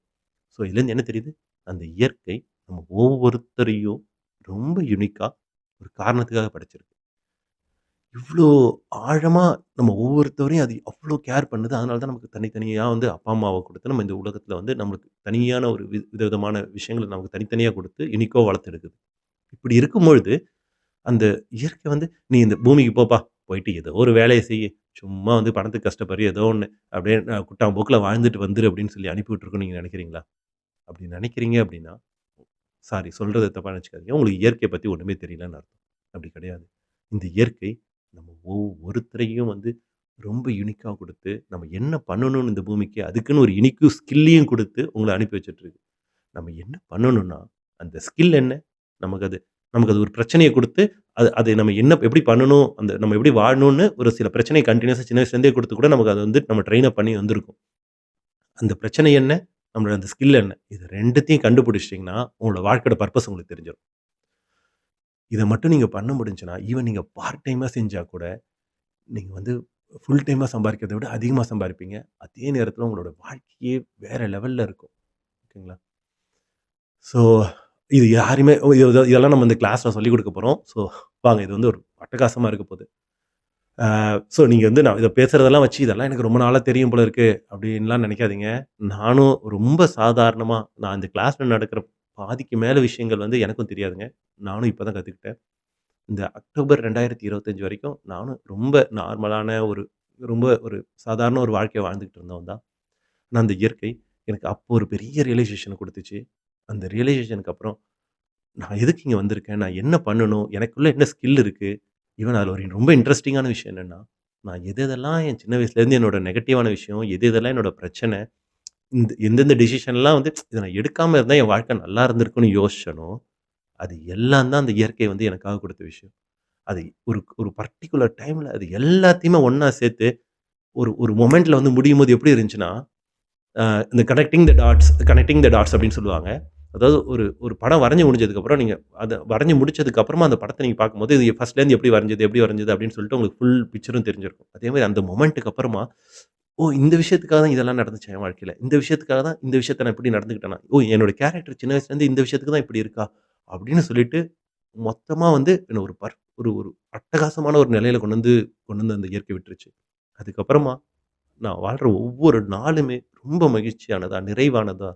ஸோ இதுலேருந்து என்ன தெரியுது? அந்த இயற்கை நம்ம ஒவ்வொருத்தரையும் ரொம்ப யுனிக்கா ஒரு காரணத்துக்காக படைச்சிருக்கு. இவ்ளோ ஆழமா நம்ம ஒவ்வொருத்தவரையும் அது அவ்ளோ கேர் பண்ணுது. அதனால தான் நமக்கு தனித்தனியா வந்து அப்பா, அம்மாவ குடுத்து நம்ம இந்த உலகத்துல வந்து நம்மளுக்கு தனியான ஒரு விதவிதமான விஷயங்கள நமக்கு தனித்தனியா குடுத்து யுனிக்கா வளர்த்தெடுக்குது. இப்படி இருக்கும்பொழுது, அந்த இயற்கை வந்து, "நீ இந்த பூமிக்கு போப்பா. போயிட்டு ஏதோ ஒரு வேலைய செய்யி. சும்மா வந்து பணத்துக்கு கஷ்டப்படுறியே ஏதோ ஒண்ணு. அப்படியே குட்டாம்போக்குல வாழ்ந்துட்டு வந்துரு" அப்படின்னு சொல்லி அனுப்பி விட்டுருக்கும்னு நீங்க நெனைக்கிறீங்களா? அப்படி நெனைக்கிறீங்க அப்படின்னா, சாரி சொல்றத தப்பா நெனச்சுக்காதீங்க. உங்களுக்கு இயற்கைய பத்தி ஒண்ணுமே தெரியலன்னு அர்த்தம். அப்படி கிடையாது. இந்த இயற்கை நம்ம ஒவ்வொருத்தரையும் வந்து ரொம்ப யூனிக்கா குடுத்து, நம்ம என்ன பண்ணணும்னு இந்த பூமிக்கு, அதுக்குன்னு ஒரு யுனிக் ஸ்கில்லையும் குடுத்து உங்கள அனுப்பி வச்சுட்டுருக்கு. நம்ம என்ன பண்ணணும்னா, அந்த ஸ்கில் என்ன? நமக்கு அது நமக்கு அது ஒரு பிரச்சனைய குடுத்து, அது நம்ம என்ன எப்படி பண்ணணும், நம்ம எப்படி வாழணும்னு ஒரு சில பிரச்சனைய கன்டினியூஸா சின்ன வயசுலேருந்தே குடுத்து கூட நமக்கு அத வந்து நம்ம ட்ரெயின் அப் பண்ணி வந்திருக்கும். அந்த பிரச்சனை என்ன? நம்மளோட அந்த ஸ்கில் என்ன? இது 2த்தையும் கண்டுபிடிச்சிட்டீங்கன்னா, உங்களோட வாழ்க்கையோட பர்ப்பஸ் உங்களுக்கு தெரிஞ்சிரும். இத மட்டும் நீங்க பண்ண முடிஞ்சுச்சுன்னா, ஈவன் நீங்க பார்ட் டைமா செஞ்சா கூட, நீங்க வந்து ஃபுல் டைமா சம்பாரிக்கிறத விட அதிகமா சம்பாரிப்பீங்க. அதே நேரத்தில உங்களோட வாழ்க்கையே வேற லெவல்ல இருக்கும். ஓகேங்களா? ஸோ இது யாருமே இதெல்லாம் நம்ம இந்த கிளாஸ்ல சொல்லிக் குடுக்க போறோம். ஸோ வாங்க இது வந்து ஒரு அட்டகாசமா இருக்க போது. ஸோ நீங்க வந்து நான் இத பேசுறதெல்லாம் வச்சு, இதெல்லாம் எனக்கு ரொம்ப நாளா தெரியும் போல இருக்கு, அப்டின்லாம் நெனைக்காதீங்க. நானும் ரொம்ப சாதாரணமா நான் இந்த கிளாஸ்ல நடக்கிற பாதிக்கு மேல விஷயங்கள் வந்து எனக்கும் தெரியாதுங்க. நானும் இப்ப தான் கத்துக்கிட்டேன். இந்த அக்டோபர் 2025 வரைக்கும் நானும் ரொம்ப நார்மலான ரொம்ப ஒரு சாதாரண ஒரு வாழ்க்கைய வாழ்ந்துகிட்டு இருந்தவன் தான். ஆனா அந்த இயற்கை எனக்கு அப்போ ஒரு பெரிய ரியலைசேஷன குடுத்துச்சு. அந்த ரியலைசேஷனுக்கு அப்புறம் நான் எதுக்கு இங்க வந்திருக்கேன்? நான் என்ன பண்ணணும்? எனக்குள்ள என்ன ஸ்கில் இருக்கு? ஈவன் அதில ஒரு ரொம்ப இன்ட்ரஸ்டிங்கான விஷயம் என்னன்னா, நான் எதெல்லாம் என் சின்ன வயசுலேருந்து என்னோட நெகட்டிவான விஷயம், எதெல்லாம் என்னோட பிரச்சனை, எந்தெந்த டிசிஷன்லாம் வந்து இத நான் எடுக்காம இருந்தா என் வாழ்க்கை நல்லா இருந்திருக்கும்னு யோசிச்சேனோ, அது எல்லாம் தான் அந்த இயற்கை வந்து எனக்காக குடுத்த விஷயம். அது ஒரு ஒரு பர்ட்டிகுலர் டைம்ல அது எல்லாத்தையுமே ஒண்ணா சேர்த்து ஒரு ஒரு மொமெண்ட்ல வந்து முடியும்போது எப்படி இருந்துச்சுன்னா, இந்த கனெக்டிங் த டாட்ஸ் அப்படின்னு சொல்லுவாங்க. அதாவது ஒரு ஒரு படம் வரைஞ்சு முடிஞ்சதுக்கப்புறம், நீங்க அத வரைஞ்சு முடிச்சதுக்கு அப்புறமா அந்த படத்த நீங்க பார்க்கும்போது, இது ஃபர்ஸ்ட்லேருந்து எப்படி வரைஞ்சது அப்படின்னு சொல்லிட்டு உங்களுக்கு ஃபுல் பிக்சரும் தெரிஞ்சிருக்கும். அதே மாரி அந்த மொமெண்ட்டுக்கு அப்புறமா, ஓ! இந்த விஷயத்துக்காக தான் இதெல்லாம் நடந்துச்சா என் வாழ்க்கையில. இந்த விஷயத்துக்காக தான் இந்த விஷயத்த நான் இப்படி நடந்துக்கிட்டேனா? ஓ! என்னோட கேரக்டர் சின்ன வயசுலேருந்து இந்த விஷயத்துக்கு தான் இப்படி இருக்கா? அப்படின்னு சொல்லிட்டு மொத்தமா வந்து என்ன ஒரு ஒரு ஒரு அட்டகாசமான ஒரு நிலையில கொண்டு வந்து அந்த இயற்கை விட்டுருச்சு. அதுக்கப்புறமா நான் வாழ்ற ஒவ்வொரு நாளுமே ரொம்ப மகிழ்ச்சியானதா, நிறைவானதா,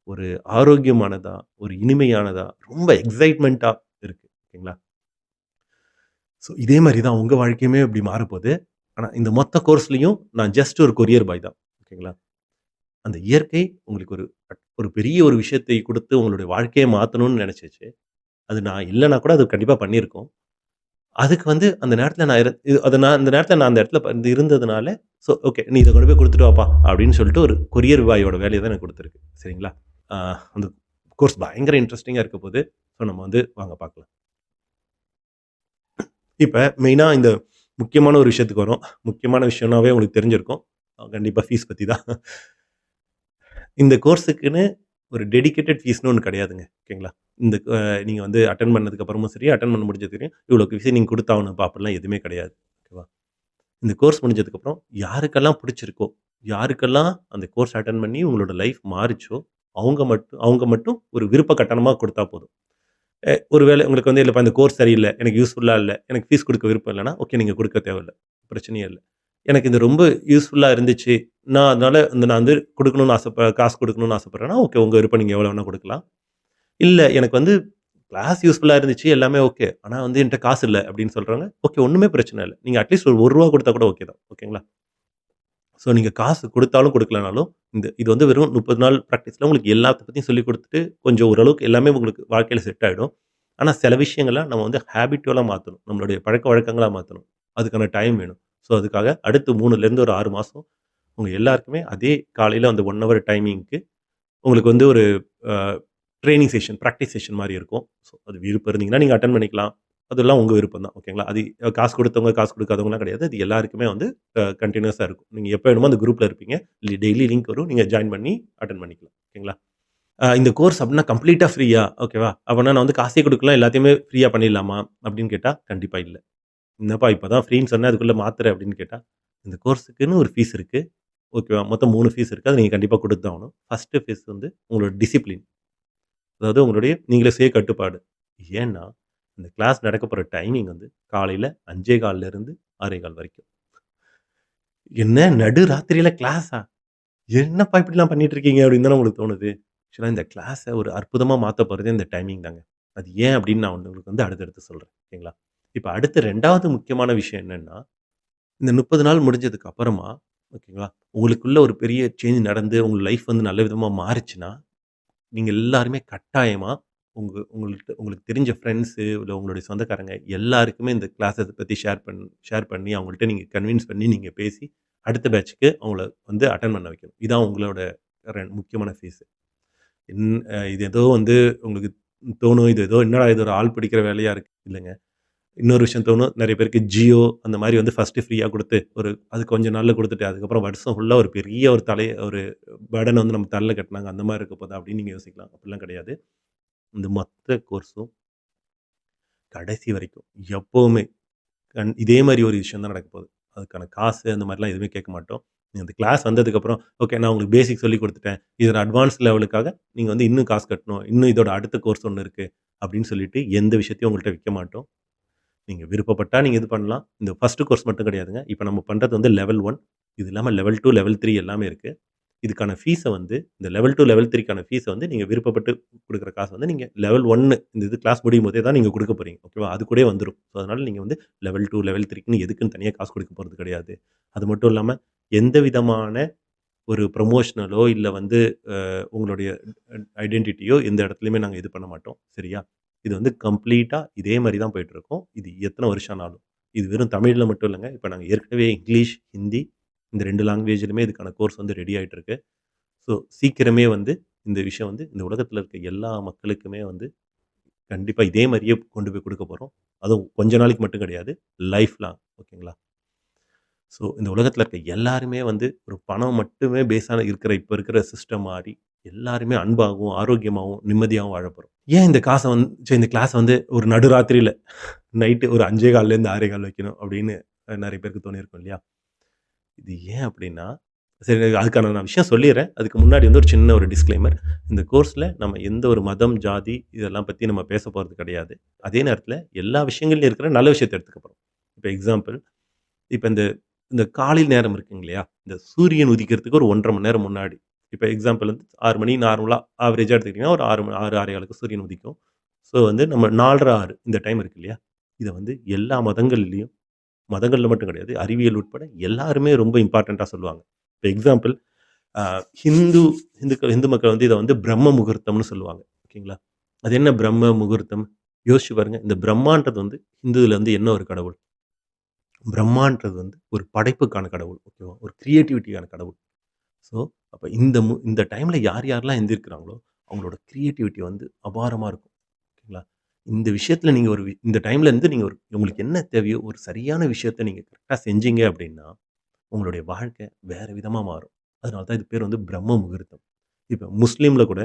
ஒரு ஆரோக்கியமானதா, ஒரு இனிமையானதா, ரொம்ப எக்ஸைட்மென்ட்டா இருக்கு. ஓகேங்களா? ஸோ இதே மாரி தான் உங்க வாழ்க்கையுமே இப்படி மாறப்போது. ஆனா இந்த மொத்த கோர்ஸ்லயும் நான் ஜஸ்ட் ஒரு கொரியர் பாய் தான். ஓகேங்களா? அந்த இயற்கை உங்களுக்கு ஒரு பெரிய ஒரு விஷயத்தை குடுத்து உங்களுடைய வாழ்க்கைய மாத்தணும்னு நெனச்சுச்சு. அது நான் இல்லன்னா கூட அது கண்டிப்பா பண்ணியிருக்கும். அதுக்கு வந்து அந்த நேரத்துல நான் இரு இது அத நான் அந்த நேரத்துல நான் அந்த இடத்துல இருந்ததுனால, ஸோ ஓகே நீ இத கொண்டு போய் குடுத்துட்டு வாப்பா அப்படின்னு சொல்லிட்டு ஒரு கொரியர் பாயோட வேலைய தான் எனக்கு குடுத்துருக்கு. சரிங்களா? ஆ அந்த கோர்ஸ் பயங்கர இன்ட்ரஸ்டிங்கா இருக்க போது. ஸோ நம்ம வந்து வாங்க பார்க்கலாம். இப்ப மெயினா இந்த முக்கியமான ஒரு விஷயத்துக்கு வரோம். முக்கியமான விஷயம்னாவே உங்களுக்கு தெரிஞ்சிருக்கும். கண்டிப்பா ஃபீஸ் பத்தி தான். இந்த கோர்ஸுக்குன்னு ஒரு டெடிகேட்டட் ஃபீஸ்ன்னு ஒண்ணு கிடையாதுங்க. ஓகேங்களா? இந்த நீங்க வந்து அட்டெண்ட் பண்ணதுக்கு அப்புறமும் சரி, அட்டெண்ட் பண்ண முடிஞ்சதுக்கும் இவ்வளோ ஃபீஸ் நீங்க குடுத்தாகணும்ப்பா அப்படிலாம் எதுவுமே கிடையாது. ஓகேவா? இந்த கோர்ஸ் முடிஞ்சதுக்கப்புறம் யாருக்கெல்லாம் பிடிச்சிருக்கோ, யாருக்கெல்லாம் அந்த கோர்ஸ் அட்டெண்ட் பண்ணி உங்களோட லைஃப் மாறுச்சோ, அவங்க மட்டும் ஒரு விருப்ப கட்டணமா குடுத்தா போதும். ஒரு வேளை உங்களுக்கு வந்து இல்லப்பா இந்த கோர்ஸ் சரியில்ல, எனக்கு யூஸ்ஃபுல்லா இல்ல, எனக்கு ஃபீஸ் குடுக்க விருப்பம் இல்லன்னா, ஓகே நீங்க குடுக்க தேவையில்ல. பிரச்சனையே இல்ல. எனக்கு இது ரொம்ப யூஸ்ஃபுல்லா இருந்துச்சு. நான் அதனால நான் வந்து குடுக்கணும்னு காசு குடுக்கணும்னு ஆசைப்படுறேன்னா, ஓகே உங்க விருப்பம் நீங்க எவ்வளோ வேணா குடுக்கலாம். இல்ல எனக்கு வந்து கிளாஸ் யூஸ்ஃபுல்லா இருந்துச்சு, எல்லாமே ஓகே. ஆனா வந்து என்ட்ட காசு இல்ல அப்படின்னு சொல்றவங்க, ஓகே ஒண்ணுமே பிரச்சனை இல்ல. நீங்க அட்லீஸ்ட் ஒரு ரூ. 1 குடுத்தா கூட ஓகே தான். ஓகேங்களா? ஸோ நீங்க காசு குடுத்தாலும் குடுக்கலனாலும், இது வந்து வெறும் 30 நாள் பிராக்டிஸ்ல உங்களுக்கு எல்லாத்த பத்தியும் சொல்லிக் குடுத்துட்டு, கொஞ்சம் ஓரளவுக்கு எல்லாமே உங்களுக்கு வாழ்க்கையில செட் ஆயிடும். ஆனா சில விஷயங்கள நம்ம வந்து ஹேபிச்சுவலா மாத்தணும். நம்மளுடைய பழக்கவழக்கங்களா மாத்தணும். அதுக்கான டைம் வேணும். ஸோ அதுக்காக அடுத்து 3லேருந்து ஒரு 6 மாசம் உங்க எல்லாருக்குமே அதே காலையில அந்த 1 ஹவர் டைமிங்க்கு உங்களுக்கு வந்து ஒரு அ ட்ரெய்னிங் செஷன், பிராக்டிஸ் செஷன் மாரி இருக்கும். ஸோ அது விருப்பம் இருந்தீங்கன்னா, நீங்க அட்டெண்ட் பண்ணிக்கலாம். அதெல்லாம் உங்க விருப்பம் தான். ஓகேங்களா? அது காசு குடுத்தவங்க, காசு குடுக்காதவங்கலாம் கிடையாது. அது எல்லாருக்குமே வந்து கன்டினியூஸா இருக்கும். நீங்க எப்ப வேணுமோ அந்த குரூப்ல இருப்பீங்க. டெய்லி லிங்க் வரும். நீங்க ஜாயின் பண்ணி அட்டெண்ட் பண்ணிக்கலாம். ஓகேங்களா? இந்த கோர்ஸ் அப்டின்னா கம்ப்ளீட்டா ஃப்ரீயா? ஓகேவா? அப்பன்னா நான் வந்து காசே குடுக்கலாம், எல்லாத்தையுமே ஃப்ரீயா பண்ணிடலாமா? அப்டின்னு கேட்டா, கண்டிப்பா இல்ல. என்னப்பா இப்ப தான் ஃப்ரீன்னு சொன்னேன், அதுக்குள்ள மாத்துற அப்டின்னு கேட்டா, இந்த கோர்ஸுக்குன்னு ஒரு ஃபீஸ் இருக்கு. ஓகேவா? மொத்தம் 3 ஃபீஸ் இருக்கு. அத நீங்க கண்டிப்பா குடுத்து தான் ஆகணும். ஃபர்ஸ்ட்டு ஃபீஸ் வந்து உங்களோட டிசிப்ளின். அதாவது உங்களுடைய நீங்களே சுய கட்டுப்பாடு. ஏன்னா, இந்த கிளாஸ் நடக்கப்போற டைமிங் வந்து காலையில 5:15 இருந்து 6:15 வரைக்கும். என்ன நடு ராத்திரியில கிளாஸா? என்னப்பா இப்படிலாம் பண்ணிட்டு இருக்கீங்க? அப்படின்னு தானே உங்களுக்கு தோணுது. ஆக்சுவலா இந்த கிளாஸ ஒரு அற்புதமா மாத்த போறதே இந்த டைமிங் தாங்க. அது ஏன் அப்படின்னு நான் உங்களுக்கு வந்து அடுத்தடுத்து சொல்றேன். ஓகேங்களா? இப்ப அடுத்து 2வது முக்கியமான விஷயம் என்னன்னா, இந்த 30 நாள் முடிஞ்சதுக்கு அப்புறமா, ஓகேங்களா? உங்களுக்குள்ள ஒரு பெரிய சேஞ்ச் நடந்து, உங்க லைஃப் வந்து நல்ல விதமா மாறுச்சுன்னா, நீங்க எல்லாருமே கட்டாயமா உங்களுக்கு தெரிஞ்ச ஃப்ரெண்ட்ஸு, இல்ல உங்களுடைய சொந்தக்காரங்க எல்லாருக்குமே இந்த கிளாஸ பத்தி ஷேர் பண்ணி அவங்கள்ட்ட நீங்க கன்வின்ஸ் பண்ணி நீங்க பேசி, அடுத்த பேட்ச்க்கு அவங்கள வந்து அட்டெண்ட் பண்ண வைக்கணும். இதான் உங்களோட முக்கியமான ஃபீஸு. இது ஏதோ வந்து உங்களுக்கு தோணும். இது ஏதோ என்னடா இது ஒரு ஆள் பிடிக்கிற வேலையா இருக்கு. இல்லங்க. இன்னொரு விஷயம் தோணும். நெறைய பேருக்கு ஜியோ அந்த மாரி வந்து ஃபர்ஸ்ட்டு ஃப்ரீயா குடுத்து, அது கொஞ்ச நாள்ல குடுத்துட்டு, அதுக்கப்புறம் வருஷம் ஃபுல்லா ஒரு பெரிய ஒரு பர்டன் வந்து நம்ம தலையில கட்டுனாங்க. அந்த மாரி இருக்க போதா அப்படின்னு நீங்க யோசிக்கலாம். அப்படிலாம் கிடையாது. இந்த மொத்த கோர்ஸும் கடைசி வரைக்கும் எப்பவுமே இதே மாரி ஒரு விஷயம் தான் நடக்க போகுது. அதுக்கான காசு அந்த மாரிலாம் எதுவுமே கேட்க மாட்டோம். நீங்க அந்த கிளாஸ் வந்ததுக்கப்புறம், ஓகே நான் உங்களுக்கு பேசிக் சொல்லிக் குடுத்துட்டேன். இதோட அட்வான்ஸ் லெவலுக்காக நீங்க வந்து இன்னும் காசு கட்டணும். இன்னும் இதோட அடுத்த கோர்ஸ் ஒண்ணு இருக்கு. அப்படின்னு சொல்லிட்டு எந்த விஷயத்தையும் உங்கள்ட்ட விக்க மாட்டோம். நீங்க விருப்பப்பட்டா நீங்க இது பண்ணலாம். இந்த ஃபர்ஸ்ட் கோர்ஸ் மட்டும் கிடையாதுங்க. இப்ப நம்ம பண்றது வந்து லெவல் 1. இது இல்லாம லெவல் 2, லெவல் 3 எல்லாமே இருக்கு. இதுக்கான ஃபீஸ வந்து இந்த லெவல் 2, லெவல் 3க்கான ஃபீஸ வந்து நீங்க விருப்பப்பட்டு குடுக்குற காச வந்து நீங்க லெவல் 1 இந்த கிளாஸ் முடியும்போதே தான் நீங்க குடுக்க போறீங்க. ஓகேவா? அது கூடயே வந்துரும். ஸோ அதனால நீங்க வந்து லெவல் 2, லெவல் 3க்குன்னு எதுக்குன்னு தனியா காசு குடுக்க போறது கிடையாது. அது மட்டும் இல்லாம எந்த விதமான ஒரு ப்ரமோஷனலோ இல்ல வந்து உங்களுடைய ஐடென்டிட்டியோ எந்த இடத்துலயுமே நாங்க இது பண்ண மாட்டோம். சரியா? இது வந்து கம்ப்ளீட்டா இதே மாரி தான் போயிட்டுருக்கும். இது எத்தன வருஷம் ஆனாலும். இது வெறும் தமிழ்ல மட்டும் இல்லங்க. இப்ப நாங்க ஏற்கனவே இங்கிலீஷ், ஹிந்தி இந்த 2 லாங்குவேஜ்லயுமே இதுக்கான கோர்ஸ் வந்து ரெடி ஆயிட்டு இருக்கு. ஸோ சீக்கிரமே வந்து இந்த விஷயம் வந்து இந்த உலகத்துல இருக்க எல்லா மக்களுக்குமே வந்து கண்டிப்பா இதே மாரியே கொண்டு போய் குடுக்க போறோம். அதுவும் கொஞ்ச நாளைக்கு மட்டும் கிடையாது. லைஃப் லாங் ஓகேங்களா? ஸோ இந்த உலகத்துல இருக்க எல்லாருமே வந்து ஒரு பணம் மட்டுமே பேஸான இருக்கிற இப்ப இருக்கிற சிஸ்டம் மாறி, எல்லாருமே அன்பாகவும், ஆரோக்கியமாவும், நிம்மதியாவும் வாழப்போறோம். ஏன் இந்த காச வந்து இந்த கிளாஸ வந்து ஒரு நடுராத்திரியில நைட்டு ஒரு 5:15லேருந்து 6:15 வைக்கணும் அப்படின்னு நெறைய பேருக்கு தோணியிருக்கும் இல்லையா? இது ஏன் அப்படின்னா, சரி அதுக்கான நான் விஷயம் சொல்லிர்றேன். அதுக்கு முன்னாடி வந்து ஒரு சின்ன ஒரு டிஸ்க்ளைமர். இந்த கோர்ஸ்ல நம்ம எந்த ஒரு மதம், ஜாதி இதெல்லாம் பத்தி நம்ம பேச போறது கிடையாது. அதே நேரத்தில எல்லா விஷயங்கள்லயும் இருக்கிற நல்ல விஷயத்த எடுத்துக்க போறோம். இப்ப எக்ஸாம்பிள் இப்ப இந்த இந்த காலை நேரம் இருக்குங்க இல்லையா? இந்த சூரியன் உதிக்கிறதுக்கு ஒரு 1 1/2 மணி நேரம் முன்னாடி. இப்ப எக்ஸாம்பிள் வந்து 6 மணி நார்மலா ஆவரேஜா எடுத்துக்கிட்டீங்கன்னா, ஒரு 6 6:15க்கு சூரியன் உதிக்கும். ஸோ வந்து நம்ம 4:30, 6 இந்த டைம் இருக்கு இல்லையா? இத வந்து எல்லா மதங்கள்லயும் மதங்கள்ல மட்டும் கிடையாது. அறிவியல் உட்பட எல்லாருமே ரொம்ப இம்பார்ட்டன்ட்டா சொல்லுவாங்க. இப்ப எக்ஸாம்பிள் அ இந்து மக்கள் வந்து இத வந்து பிரம்ம முகூர்த்தம்னு சொல்லுவாங்க. ஓகேங்களா? அது என்ன பிரம்ம முகூர்த்தம்? யோசிச்சு பாருங்க. இந்த பிரம்மான்றது வந்து ஹிந்துல வந்து என்ன ஒரு கடவுள்? பிரம்மான்றது வந்து ஒரு படைப்புக்கான கடவுள். ஓகேவா? ஒரு கிரியேட்டிவிட்டியான கடவுள். ஸோ, அப்ப இந்த டைம்ல யார் யாரெல்லாம் எந்திரிக்கிறாங்களோ, அவங்களோட கிரியேட்டிவிட்டி வந்து அபாரமா இருக்கும். ஓகேங்களா? இந்த விஷயத்துல நீங்க இந்த டைம்ல இருந்து நீங்க உங்களுக்கு என்ன தேவையோ, ஒரு சரியான விஷயத்த நீங்க கரெக்ட்டா செஞ்சீங்க அப்படின்னா, உங்களுடைய வாழ்க்கை வேற விதமா மாறும். அதனால தான் இது பேர் வந்து பிரம்ம முகூர்த்தம். இப்ப முஸ்லீம்ல கூட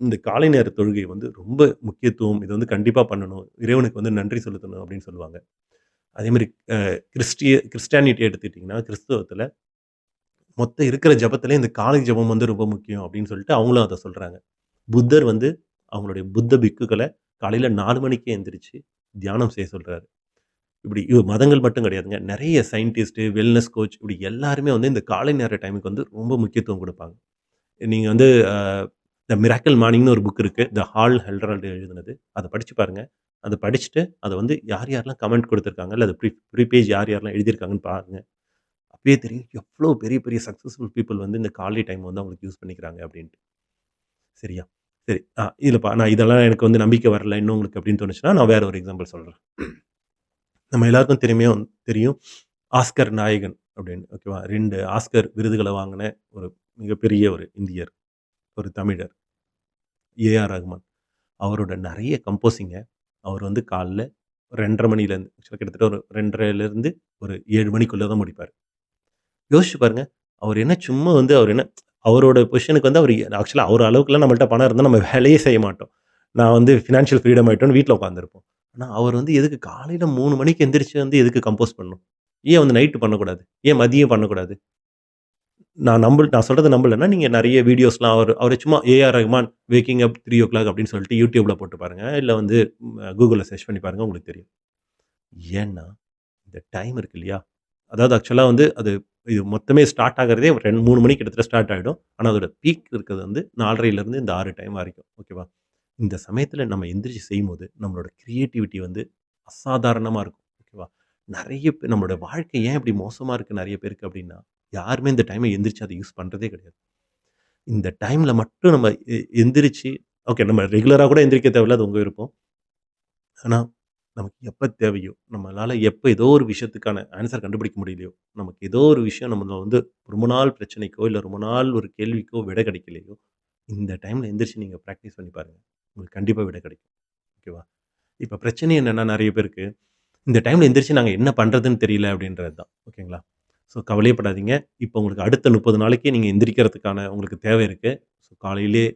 இந்த காலை நேர தொழுகை வந்து ரொம்ப முக்கியத்துவம். இத வந்து கண்டிப்பா பண்ணணும். இறைவனுக்கு வந்து நன்றி செலுத்தணும் அப்படின்னு சொல்லுவாங்க. அதேமாரி அ கிறிஸ்டியானிட்டி எடுத்துக்கிட்டீங்கன்னா, கிறிஸ்தவத்தில மொத்தம் இருக்கிற ஜெபத்திலே இந்த காலை ஜெபம் வந்து ரொம்ப முக்கியம் அப்படின்னு சொல்லிட்டு அவங்களும் அத சொல்றாங்க. புத்தர் வந்து அவங்களுடைய புத்த பிக்குகள காலையில 4 மணிக்கே எந்திரிச்சு தியானம் செய்ய சொல்றாரு. இப்படி மதங்கள் மட்டும் கிடையாதுங்க. நெறைய சயின்டிஸ்ட், வெல்னஸ் கோச் இப்படி எல்லாருமே வந்து இந்த காலை நேர டைமுக்கு வந்து ரொம்ப முக்கியத்துவம் குடுப்பாங்க. நீங்க வந்து த மிராக்கிள் மார்னிங்ன்னு ஒரு புக் இருக்கு. த ஹால் ஹெல்ரால்டு எழுதினது. அத படிச்சு பாருங்க. அத படிச்சுட்டு அத வந்து யார் யாரெல்லாம் கமெண்ட் குடுத்துருக்காங்க, இல்ல அத ப்ரீ பேஜ் யார் யாரெல்லாம் எழுதியிருக்காங்கன்னு பாருங்க. அப்பயே தெரியும் எவ்ளோ பெரிய பெரிய சக்சஸ்ஃபுல் பீப்பிள் வந்து இந்த காலை டைம் வந்து அவங்களுக்கு யூஸ் பண்ணிக்கிறாங்க அப்டின்ட்டு. சரியா? சரி. இதுலப்பா நான் இதெல்லாம் எனக்கு வந்து நம்பிக்கை வரல இன்னும் உங்களுக்கு அப்டின்னு தோணுச்சுன்னா, நான் வேற ஒரு எக்ஸாம்பிள் சொல்றேன். நம்ம எல்லாருக்கும் தெரியும். ஆஸ்கர் நாயகன் அப்டின்னு ஓகேவா? 2 ஆஸ்கர் விருதுகள வாங்குன ஒரு மிகப்பெரிய ஒரு இந்தியர், ஒரு தமிழர். ஏ.ஆர். ரகுமான். அவரோட நெறைய கம்போஸிங்க அவர் வந்து காலைல 2:30 மணிலேருந்து ஆக்சுவலா கிட்டத்தட்ட ஒரு 2:30லேருந்து ஒரு 7 மணிக்குள்ள தான் முடிப்பாரு. யோசிச்சு பாருங்க. அவர் என்ன சும்மா வந்து அவர் என்ன அவரோட பொசிஷனுக்கு வந்து ஆக்சுவலா அவர் அளவுக்குலாம் நம்மள்ட்ட பணம் இருந்தா நம்ம வேலையே செய்ய மாட்டோம். நான் வந்து ஃபினான்ஷியல் ஃப்ரீடம் ஆயிட்டோம்னு வீட்ல உட்கார்ந்திருப்போம். ஆனா அவர் வந்து எதுக்கு காலையில 3 மணிக்கு எந்திரிச்சு வந்து எதுக்கு கம்போஸ் பண்ணணும்? ஏன் வந்து நைட்டு பண்ணக்கூடாது? ஏன் மதியம் பண்ணக்கூடாது? நான் சொல்றத நம்பலன்னா, நீங்க நெறைய வீடியோஸ்லாம் அவரு சும்மா ஏ.ஆர். ரஹ்மான் வேக்கிங் அப் 3:00 அப்படின்னு சொல்லிட்டு YouTubeல போட்டு பாருங்க. இல்ல வந்து Googleல சர்ச் பண்ணி பாருங்க. உங்களுக்கு தெரியும். ஏன்னா, இந்த டைம் இருக்கு இல்லையா? அதாவது ஆக்சுவலா வந்து இது மொத்தமே ஸ்டார்ட் ஆகுறதே 2, 3 மணிக்கு கிட்டத்தட்ட ஸ்டார்ட் ஆயிடும். ஆனா, அதோட பீக் இருக்கிறது வந்து 4:30லேருந்து இந்த 6 டைம் வரைக்கும். ஓகேவா? இந்த சமயத்தில நம்ம எந்திரிச்சு செய்யும்போது, நம்மளோட கிரியேட்டிவிட்டி வந்து அசாதாரணமா இருக்கும். ஓகேவா? நெறைய நம்மளோட வாழ்க்கை ஏன் இப்படி மோசமா இருக்கு நெறைய பேருக்கு அப்படின்னா, யாருமே இந்த டைம எந்திரிச்சு அத யூஸ் பண்றதே கிடையாது. இந்த டைம்ல மட்டும் நம்ம எந்திரிச்சு ஓகே நம்ம ரெகுலரா கூட எந்திரிக்க தேவையில்ல. அது உங்க விருப்பம். ஆனா, நமக்கு எப்ப தேவையோ, நம்மளால எப்ப ஏதோ ஒரு விஷயத்துக்கான ஆன்ஸர் கண்டுபிடிக்க முடியலையோ, நமக்கு ஏதோ ஒரு விஷயம் நம்மள வந்து ரொம்ப நாள் பிரச்சனைக்கோ, இல்ல ரொம்ப நாள் ஒரு கேள்விக்கோ விடை கிடைக்கலையோ, இந்த டைம்ல எந்திரிச்சு நீங்க பிராக்டிஸ் பண்ணி பாருங்க. உங்களுக்கு கண்டிப்பா விடை கிடைக்கும். ஓகேவா? இப்ப பிரச்சனை என்னன்னா நெறைய பேருக்கு, இந்த டைம்ல எந்திரிச்சு நாங்க என்ன பண்றதுன்னு தெரியல அப்படின்றது தான். ஓகேங்களா? ஸோ கவலையப்படாதீங்க. இப்ப உங்களுக்கு அடுத்த 30 நாளைக்கு நீங்க எந்திரிக்கிறதுக்கான உங்களுக்கு தேவை இருக்கு. ஸோ காலையிலேயே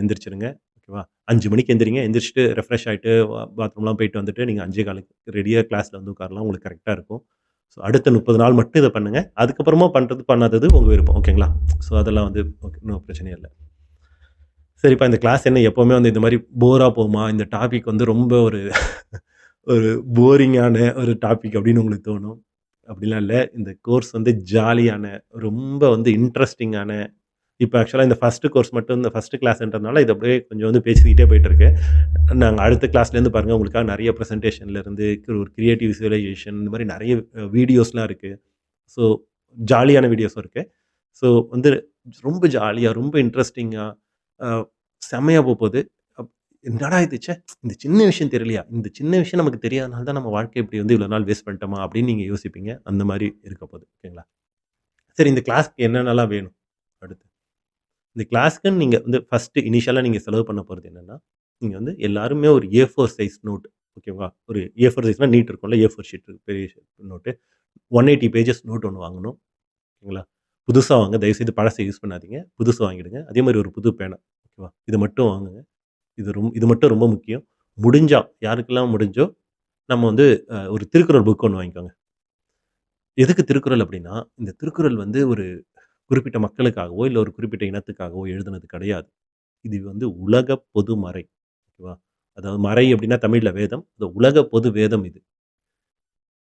எந்திரிச்சுருங்க. ஓகேவா? 5 மணிக்கு எந்திரிங்க. எந்திரிச்சுட்டு ரெஃப்ரெஷ் ஆயிட்டு பாத்ரூம்லாம் போயிட்டு வந்துட்டு நீங்க 5:15க்கு ரெடியா கிளாஸ்ல வந்து உட்காரலாம். உங்களுக்கு கரெக்ட்டா இருக்கும். ஸோ அடுத்த 30 நாள் மட்டும் இத பண்ணுங்க. அதுக்கப்புறமா பண்றது, பண்ணாதது உங்க விருப்பம். ஓகேங்களா? ஸோ அதெல்லாம் வந்து ஓகே. ஒண்ணும் பிரச்சனையே இல்ல. சரிப்பா இந்த கிளாஸ் என்ன எப்பவுமே வந்து இந்த மாரி போரா போகுமா? இந்த டாபிக் வந்து ரொம்ப ஒரு ஒரு போரிங்கான ஒரு டாபிக் அப்படின்னு உங்களுக்கு தோணும். அப்படிலாம் இல்ல. இந்த கோர்ஸ் வந்து ஜாலியான, ரொம்ப வந்து இன்ட்ரஸ்டிங்கான இப்ப ஆக்சுவலா இந்த ஃபர்ஸ்ட் கோர்ஸ் மட்டும் இந்த ஃபர்ஸ்ட் கிளாஸ்ன்றதுனால இது அப்படியே கொஞ்சம் வந்து பேசிக்கிட்டே போயிட்டு இருக்கு. நாங்க அடுத்த கிளாஸ்லேருந்து பாருங்க உங்களுக்காக நெறைய பிரசன்டேஷன்லேருந்து ஒரு கிரியேட்டிவ் விசுவலைசேஷன் இந்த மாரி நெறைய வீடியோஸ்லாம் இருக்கு. ஸோ ஜாலியான வீடியோஸும் இருக்கு. ஸோ வந்து ரொம்ப ஜாலியா, ரொம்ப இன்ட்ரஸ்டிங்கா அ செம்மையா போப்போது. அப் என்னடா இது ச்சே! இந்த சின்ன விஷயம் தெரியலையா? இந்த சின்ன விஷயம் நமக்கு தெரியாதனால தான் நம்ம வாழ்க்கை இப்படி வந்து இவ்வளோ நாள் வேஸ்ட் பண்ணிட்டோமா? அப்படின்னு நீங்க யோசிப்பீங்க. அந்த மாரி இருக்க போது. ஓகேங்களா? சரி இந்த கிளாஸ்க்கு என்னென்னலாம் வேணும்? அடுத்து. இந்த கிளாஸ்க்குன்னு நீங்க வந்து ஃபர்ஸ்ட்டு இனிஷியலா நீங்க செலவு பண்ண போறது என்னன்னா, நீங்க வந்து எல்லாருமே ஒரு A4 சைஸ் நோட் ஓகேவா? ஒரு A4 சைஸ்னா நீட் இருக்கும்ல, A4 ஷீட் பெரிய நோட்டு. 180 பேஜஸ் நோட் ஒண்ணு வாங்கணும். ஓகேங்களா? புதுசா வாங்க. தயவுசெய்து பழச யூஸ் பண்ணாதீங்க. புதுசு வாங்கிடுங்க. அதே மாரி ஒரு புது பேனா. ஓகேவா? இது மட்டும் வாங்குங்க. இது மட்டும் ரொம்ப முக்கியம். முடிஞ்சா யாருக்கெல்லாம் முடிஞ்சோ, நம்ம வந்து ஒரு திருக்குறள் புக் ஒண்ணு வாங்கிக்கோங்க. எதுக்கு திருக்குறள் அப்டின்னா, இந்த திருக்குறள் வந்து ஒரு குறிப்பிட்ட மக்களுக்காகவோ, இல்ல ஒரு குறிப்பிட்ட இனத்துக்காகவோ எழுதுனது கிடையாது. இது வந்து உலக பொது மறை. ஓகேவா? அதாவது மறை அப்டின்னா தமிழ்ல வேதம். இந்த உலக பொது வேதம் இது.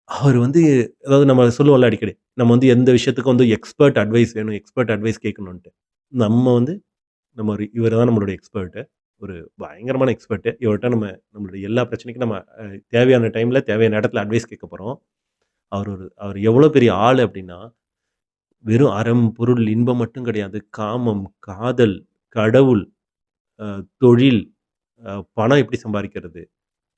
அவர் வந்து அதாவது நம்ம சொல்லுவோம்ல அடிக்கடி, நம்ம வந்து எந்த விஷயத்துக்கும் வந்து எக்ஸ்பர்ட் அட்வைஸ் வேணும், எக்ஸ்பர்ட் அட்வைஸ் கேட்கணுன்ட்டு. நம்ம வந்து நம்ம ஒரு இவர் தான் நம்மளுடைய எக்ஸ்பர்ட்டு. ஒரு பயங்கரமான எக்ஸ்பர்ட்டு. இவர்ட்ட நம்மளுடைய எல்லா பிரச்சனைக்கும் நம்ம தேவையான டைம்ல, தேவையான இடத்துல அட்வைஸ் கேட்க போறோம். அவர் எவ்வளோ பெரிய ஆளு அப்டின்னா, வெறும் அறம், பொருள், இன்பம் மட்டும் கிடையாது. காமம், காதல், கடவுள், அ தொழில், பணம் எப்படி சம்பாரிக்கிறது?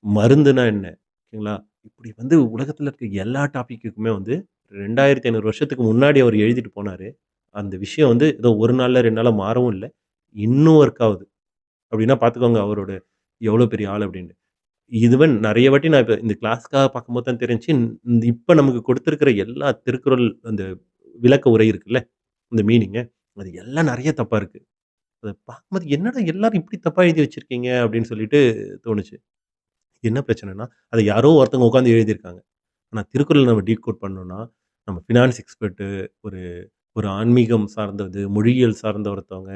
மருந்துனா என்ன? ஓகேங்களா? இப்படி வந்து உலகத்துல இருக்க எல்லா டாபிக்குக்குமே வந்து 2500 வருஷத்துக்கு முன்னாடி அவர் எழுதிட்டு போனாரு. அந்த விஷயம் வந்து ஏதோ 1 நாள்ல, 2 நாள்ல மாறவும் இல்ல. இன்னும் ஒர்க் ஆவுது. அப்படின்னா பார்த்துக்கோங்க அவரோட எவ்வளோ பெரிய ஆள் அப்படின்னு. ஈவன் நெறைய வாட்டி நான் இப்ப இந்த கிளாஸ்க்காக பார்க்கும்போது தான் தெரிஞ்சுச்சு, இப்ப நமக்கு கொடுத்திருக்கிற எல்லா திருக்குறள் அந்த விளக்க உரை இருக்குல்ல, இந்த மீனிங்கு அது எல்லாம் நெறைய தப்பா இருக்கு. அத பார்க்கும்போது என்னடா எல்லாரும் இப்படி தப்பா எழுதி வச்சிருக்கீங்க அப்படின்னு சொல்லிட்டு தோணுச்சு. என்ன பிரச்சனைன்னா, அத யாரோ ஒருத்தவங்க உட்கார்ந்து எழுதியிருக்காங்க. ஆனா திருக்குறள் நம்ம டீகோட் பண்ணோம்னா, நம்ம ஃபினான்ஸ் எக்ஸ்பர்ட்டு, ஒரு ஒரு ஆன்மீகம் சார்ந்தது, மொழியியல் சார்ந்த ஒருத்தவங்க,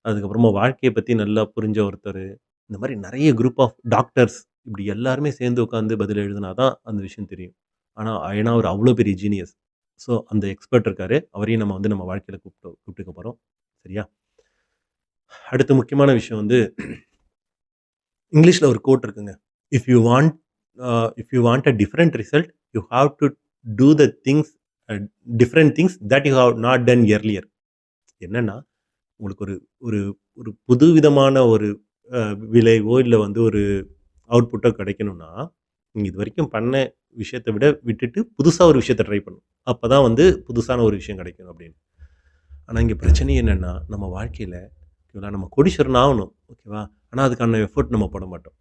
அதுக்கப்புறமா வாழ்க்கைய பத்தி நல்லா புரிஞ்ச ஒருத்தரு, இந்த மாரி நெறைய குரூப் ஆஃப் டாக்டர்ஸ் இப்படி எல்லாருமே சேர்ந்து உட்கார்ந்து பதில் எழுதினா தான் அந்த விஷயம் தெரியும். ஏன்னா அவரு அவ்ளோ பெரிய ஜீனியஸ். ஸோ அந்த எக்ஸ்பர்ட் இருக்காரு. அவரையும் நம்ம வந்து நம்ம வாழ்க்கையில கூப்பிட்டுக்க போறோம். சரியா? அடுத்த முக்கியமான விஷயம் வந்து இங்கிலீஷ்ல ஒரு கோட் இருக்குங்க. If you want if you want a different result, you have to do the things a different things that you have not done earlier. என்னன்னா, உங்களுக்கு ஒரு ஒரு ஒரு புதுவிதமான ஒரு அ விளைவோ, இல்ல வந்து ஒரு அவுட்புட்டோ கிடைக்கணும்னா, நீங்க இதுவரைக்கும் பண்ண விஷயத்த விட்டுட்டு புதுசா ஒரு விஷயத்த ட்ரை பண்ணணும். அப்பதான் வந்து புதுசான ஒரு விஷயம் கிடைக்கும் அப்படின்னு. ஆனா இங்க பிரச்சனை என்னன்னா, நம்ம வாழ்க்கையில ஓகேங்களா, நம்ம கோடீஸ்வரன் ஆவணும். ஓகேவா? ஆனா அதுக்கான எஃபோர்ட் நம்ம போட மாட்டோம்.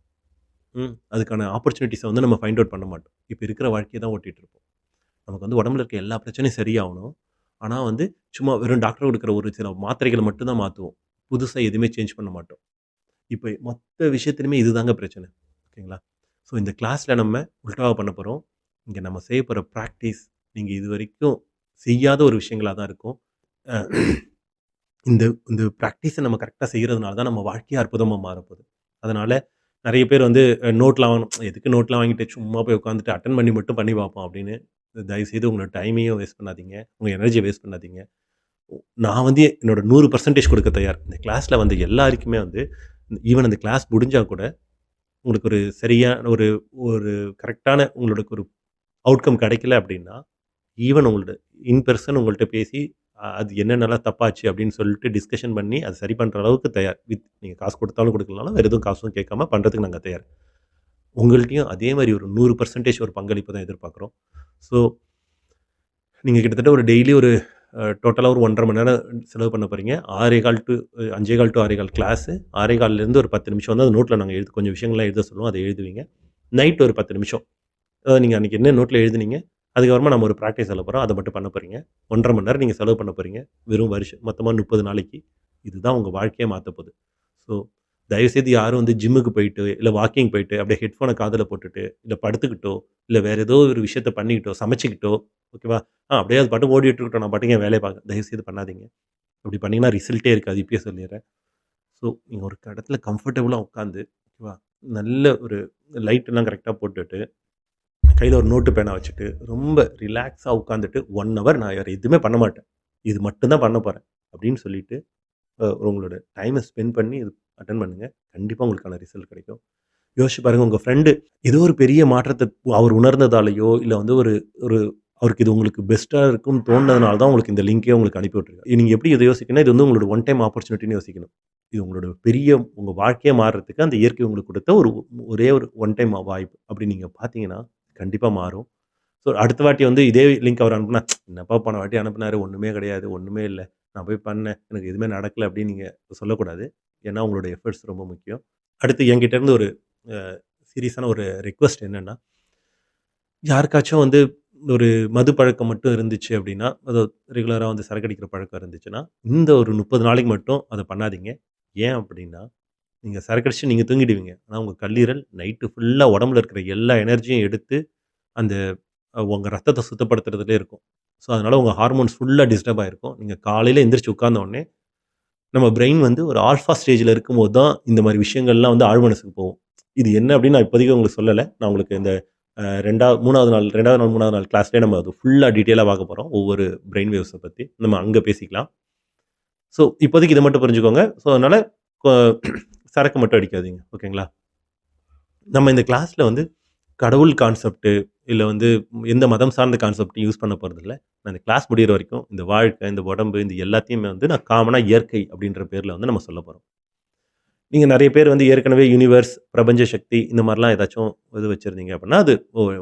அதுக்கான ஆப்பர்ச்சுனிட்டீஸ வந்து நம்ம ஃபைண்ட் அவுட் பண்ண மாட்டோம். இப்ப இருக்கிற வாழ்க்கைய தான் ஓட்டிட்டு இருப்போம். நமக்கு வந்து உடம்புல இருக்க எல்லா பிரச்சனையும் சரியாகணும். ஆனா வந்து சும்மா வெறும் டாக்டர் குடுக்குற ஒரு சில மாத்திரைகள மட்டும் தான் மாத்துவோம். புதுசா எதுவுமே சேஞ்ச் பண்ண மாட்டோம். இப்ப மொத்த விஷயத்திலுமே இதுதாங்க பிரச்சனை. ஓகேங்களா? ஸோ இந்த கிளாஸ்ல நம்ம உல்டாவா பண்ண போறோம். இங்க நம்ம செய்ய போற பிராக்டிஸ் நீங்க இதுவரைக்கும் செய்யாத ஒரு விஷயங்களா தான் இருக்கும். அ இந்த இந்த பிராக்டிஸ நம்ம கரெக்ட்டா செய்றதுனால தான் நம்ம வாழ்க்கையே அற்புதமா மாறப்போது. அதனால நெறைய பேர் வந்து நோட்லாம் வாங்கணும். எதுக்கு நோட்லாம் வாங்கிட்டு சும்மா போய் உட்காந்துட்டு அட்டெண்ட் பண்ணி மட்டும் பண்ணி பார்ப்போம் அப்படின்னு. தயவுசெய்து உங்களோட டைமையும் வேஸ்ட் பண்ணாதீங்க. உங்க எனர்ஜிய வேஸ்ட் பண்ணாதீங்க. நான் வந்து என்னோட 100% கொடுக்க தயார். இந்த கிளாஸ்ல வந்த எல்லாருக்குமே வந்து ஈவன் அந்த கிளாஸ் முடிஞ்சா கூட உங்களுக்கு ஒரு சரியான ஒரு ஒரு கரெக்ட்டான உங்களுக்கு ஒரு அவுட்கம் கிடைக்கல அப்படின்னா, ஈவன் உங்கள்ட்ட இன் பெர்சன் உங்கள்ட்ட பேசி, அது என்னென்னலாம் தப்பாச்சு அப்படின்னு சொல்லிட்டு டிஸ்கஷன் பண்ணி, அத சரி பண்ற அளவுக்கு தயார். நீங்க காசு குடுத்தாலும் குடுக்கலனாலும், வேற எதுவும் காசும் கேட்காம பண்றதுக்கு நாங்க தயார். உங்கள்ட்டயும் அதே மாரி ஒரு 100% ஒரு பங்களிப்பு தான் எதிர்பார்க்குறோம். ஸோ, நீங்க கிட்டத்தட்ட ஒரு டெய்லி ஒரு டோட்டலா ஒரு 1 1/2 மணி நேரம் செலவு பண்ண போறீங்க. 6:15 டூ 5:15 டூ 6:15 கிளாஸு. 6:15லேருந்து ஒரு 10 நிமிஷம் வந்து அந்த நோட்ல நாங்க கொஞ்சம் விஷயங்கள்லாம் எழுத சொல்லுவோம். அத எழுதுவீங்க. நைட் ஒரு 10 நிமிஷம். அதாவது நீங்க அன்னைக்கு என்ன நோட்ல எழுதுனீங்க, அதுக்கப்புறமா நம்ம ஒரு பிராக்டிஸ் சொல்லப் போறோம். அத மட்டும் பண்ண போறீங்க. 1 1/2 மணி நேரம் நீங்க செலவு பண்ண போறீங்க. வெறும் மொத்தமா 30 நாளைக்கு. இதுதான் உங்க வாழ்க்கைய மாத்தப்போது. ஸோ, தயவுசெய்து யாரும் வந்து ஜிம்முக்கு போயிட்டு, இல்ல வாக்கிங் போயிட்டு, அப்படியே ஹெட்ஃபோன காதுல போட்டுட்டு, இல்ல படுத்துக்கிட்டோ, இல்ல வேற ஏதோ ஒரு விஷயத்த பண்ணிக்கிட்டோ, சமைச்சுக்கிட்டோ, ஓகேவா? அப்படியே அது பாட்டுக்கு ஓடிட்டு இருக்கட்டும். நான் பாட்டுக்கு என் வேலைய பார்க்குறேன். தயவுசெய்து பண்ணாதீங்க. அப்படி பண்ணீங்கன்னா ரிசல்ட்டே இருக்காது. இப்பயே சொல்லிர்றேன். ஸோ, நீங்க ஒரு இடத்துல கம்ஃபர்டபுளா உட்காந்து, ஓகேவா? நல்ல ஒரு லைட்லாம் கரெக்ட்டா போட்டுட்டு கையில ஒரு நோட்டு, பேனா வச்சுட்டு, ரொம்ப ரிலாக்ஸா உட்காந்துட்டு 1 ஹவர் நான் வேற எதுவுமே பண்ண மாட்டேன். இது மட்டும் தான் பண்ண போறேன். அப்படின்னு சொல்லிட்டு, உங்களோட டைம ஸ்பெண்ட் பண்ணி இது அட்டெண்ட் பண்ணுங்க. கண்டிப்பா உங்களுக்கான ரிசல்ட் கிடைக்கும். யோசிச்சு பாருங்க, உங்க ஃப்ரெண்டு ஏதோ ஒரு பெரிய மாற்றத்த அவர் உணர்ந்ததாலயோ, இல்ல வந்து ஒரு ஒரு அவருக்கு இது உங்களுக்கு பெஸ்ட்டா இருக்கும்னு தோணுனதுனால தான் உங்களுக்கு இந்த லிங்கே உங்களுக்கு அனுப்பி விட்டுருக்காரு. நீங்க எப்படி இத யோசிக்கணும்னா, இது வந்து உங்களோட ஒன் டைம் ஆப்பர்ச்சுனிட்டின்னு யோசிக்கணும். இது உங்களோட பெரிய உங்க வாழ்க்கையே மாறுறதுக்கு அந்த இயற்கை உங்களுக்கு குடுத்த ஒரே ஒரு ஒன் டைம் வாய்ப்பு. அப்படி நீங்க பார்த்தீங்கன்னா, கண்டிப்பா மாறும். ஸோ அடுத்த வாட்டி வந்து இதே லிங்க் அவர் அனுப்புனா, "என்னப்பா போன வாட்டி அனுப்புனாரு, ஒண்ணுமே கிடையாது, ஒண்ணுமே இல்ல. நான் போய் பண்ணேன். எனக்கு எதுவுமே நடக்கல." அப்படின்னு நீங்க சொல்லக்கூடாது. ஏன்னா உங்களோட எஃபோர்ட்ஸ் ரொம்ப முக்கியம். அடுத்து என்கிட்ட இருந்து ஒரு அ சீரியஸான ஒரு ரிக்வெஸ்ட் என்னன்னா, யாருக்காச்சும் வந்து ஒரு மது பழக்கம் மட்டும் இருந்துச்சு அப்படின்னா, அதாவது ரெகுலரா வந்து சரக்கு அடிக்கிற பழக்கம் இருந்துச்சுன்னா, இந்த ஒரு 30 நாளைக்கு மட்டும் அத பண்ணாதீங்க. ஏன் அப்படின்னா, நீங்க சரக்கு அடிச்சுட்டு நீங்க தூங்கிடுவீங்க. ஆனா உங்க கல்லீரல் நைட்டு ஃபுல்லா உடம்புல இருக்கிற எல்லா எனர்ஜியும் எடுத்து அந்த உங்க ரத்தத்த சுத்தப்படுத்துறதுலயே இருக்கும். ஸோ, அதனால உங்க ஹார்மோன்ஸ் ஃபுல்லா டிஸ்டர்ப் ஆயிருக்கும். நீங்க காலையில எந்திரிச்சு உட்கார்ந்த உடனே, நம்ம பிரெயின் வந்து ஒரு ஆல்ஃபா ஸ்டேஜ்ல இருக்கும்போது தான் இந்த மாரி விஷயங்கள்லாம் வந்து ஆழ்மனசுக்கு போகும். இது என்ன அப்படின்னு நான் இப்போதைக்கு உங்களுக்கு சொல்லல. நான் உங்களுக்கு இந்த 2வது நாள் 3வது நாள் கிளாஸ்லயே நம்ம அது ஃபுல்லா டீட்டெயிலா பார்க்க போறோம். ஒவ்வொரு பிரெயின் வேவ்ஸ பத்தி. நம்ம அங்க பேசிக்கலாம். ஸோ, இப்போதைக்கு இத மட்டும் புரிஞ்சுக்கோங்க. ஸோ, அதனால கொ சரக்கு மட்டும் அடிக்காதீங்க. ஓகேங்களா? நம்ம இந்த கிளாஸ்ல வந்து கடவுள் கான்செப்ட் இல்ல வந்து எந்த மதம் சார்ந்த கான்செப்ட் யூஸ் பண்ண போறதில்ல. நான் இந்த கிளாஸ் முடியிற வரைக்கும் இந்த வாழ்க்கை, இந்த உடம்பு, இந்த எல்லாத்தையுமே வந்து நான் காமனா இயற்கை அப்படின்ற பேர்ல வந்து நம்ம சொல்லப் போறோம். நீங்க நெறைய பேர் வந்து ஏற்கனவே யுனிவர்ஸ், பிரபஞ்ச சக்தி இந்த மாரிலாம் ஏதாச்சும் இது வச்சிருந்தீங்க அப்படின்னா, அது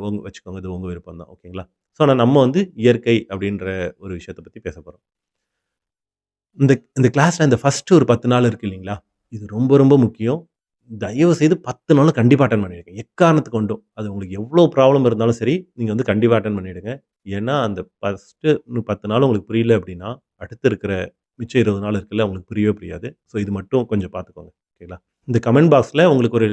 உங்க வச்சுக்கோங்க. இது உங்க விருப்பம் தான். ஓகேங்களா? ஸோ, ஆனா நம்ம வந்து இயற்கை அப்படின்ற ஒரு விஷயத்த பத்தி பேசப் போறோம். இந்த இந்த கிளாஸ்ல இந்த ஃபர்ஸ்ட் ஒரு 10 நாள் இருக்கு இல்லீங்களா? இது ரொம்ப ரொம்ப முக்கியம். தயவு செய்து 10 நாளும் கண்டிப்பா அட்டெண்ட் பண்ணிடுங்க. எக்காரணத்துக்கு கொண்டும். அது உங்களுக்கு எவ்ளோ ப்ராப்ளம் இருந்தாலும் சரி, நீங்க வந்து கண்டிப்பா அட்டெண்ட் பண்ணிடுங்க. ஏன்னா, அந்த ஃபர்ஸ்ட்டு 10 நாள் உங்களுக்கு புரியல அப்டின்னா, அடுத்து இருக்கிற மிச்சம் 20 நாள் இருக்குல்ல, உங்களுக்கு புரியவே புரியாது. ஸோ இது மட்டும் கொஞ்சம் பார்த்துக்கோங்க. ஓகேங்களா? இந்த கமெண்ட் பாக்ஸ்ல உங்களுக்கு ஒரு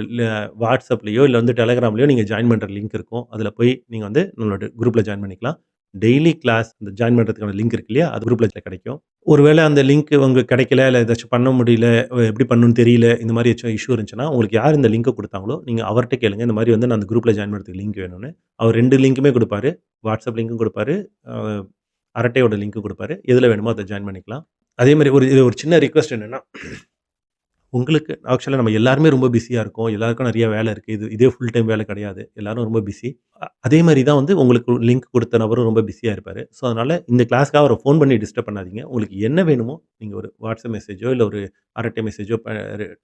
WhatsAppலயோ இல்ல வந்து Telegramலயோ நீங்க ஜாயின் பண்ற லிங்க் இருக்கும். அதுல போய் நீங்க வந்து நம்மளோட குரூப்ல ஜாயின் பண்ணிக்கலாம். டெய்லி கிளாஸ் இந்த ஜாயின் பண்றதுக்கான லிங்க் இருக்கு இல்லையா? அது குரூப்ல கிடைக்கும். ஒருவேள அந்த லிங்க் உங்களுக்கு கிடைக்கல, இல்ல ஏதாச்சும் பண்ண முடியல, எப்படி பண்ணணும்னு தெரியல, இந்த மாரி ஏதாச்சும் இஷ்யூ இருந்துச்சுன்னா, உங்களுக்கு யார் இந்த லிங்க்க குடுத்தாங்களோ, நீங்க அவர்ட்ட கேளுங்க. இந்த மாரி வந்து நான் அந்த குரூப்ல ஜாயின் பண்றதுக்கு லிங்க் வேணும்னு. அவர் 2 லிங்க்குமே குடுப்பாரு. WhatsApp லிங்க்கும் குடுப்பாரு. அ அரட்டையோட லிங்க்கும் குடுப்பாரு. எதுல வேணுமோ அத ஜாயின் பண்ணிக்கலாம். அதே மாரி ஒரு சின்ன ரிக்வெஸ்ட் என்னன்னா, உங்களுக்கு ஆக்சுவலா நம்ம எல்லாருமே ரொம்ப பிஸியா இருக்கோம். எல்லாருக்கும் நெறைய வேலை இருக்கு. இதே ஃபுல் டைம் வேலை கிடையாது. எல்லாரும் ரொம்ப பிஸி. அதே மாரி தான் வந்து உங்களுக்கு லிங்க் குடுத்த நபரும் ரொம்ப பிஸியா இருப்பாரு. ஸோ, அதனால இந்த கிளாஸ்க்காக அவர ஃபோன் பண்ணி டிஸ்டர்ப் பண்ணாதீங்க. உங்களுக்கு என்ன வேணுமோ, நீங்க ஒரு வாட்ஸ்அப் மெசேஜோ, இல்ல ஒரு அரட்டை மெசேஜோ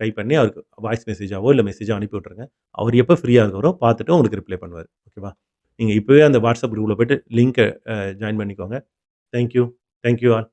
டைப் பண்ணி அவருக்கு வாய்ஸ் மெசேஜாவோ, இல்ல மெசேஜோ அனுப்பி விட்டுருங்க. அவர் எப்ப ஃப்ரீயா இருக்காரோ பார்த்துட்டு உங்களுக்கு ரிப்ளை பண்ணுவாரு. ஓகேவா? நீங்க இப்பவே அந்த வாட்ஸ்அப் குரூப்ல போயிட்டு லிங்க்க ஜாயின் பண்ணிக்கோங்க. Thank you. Thank you all.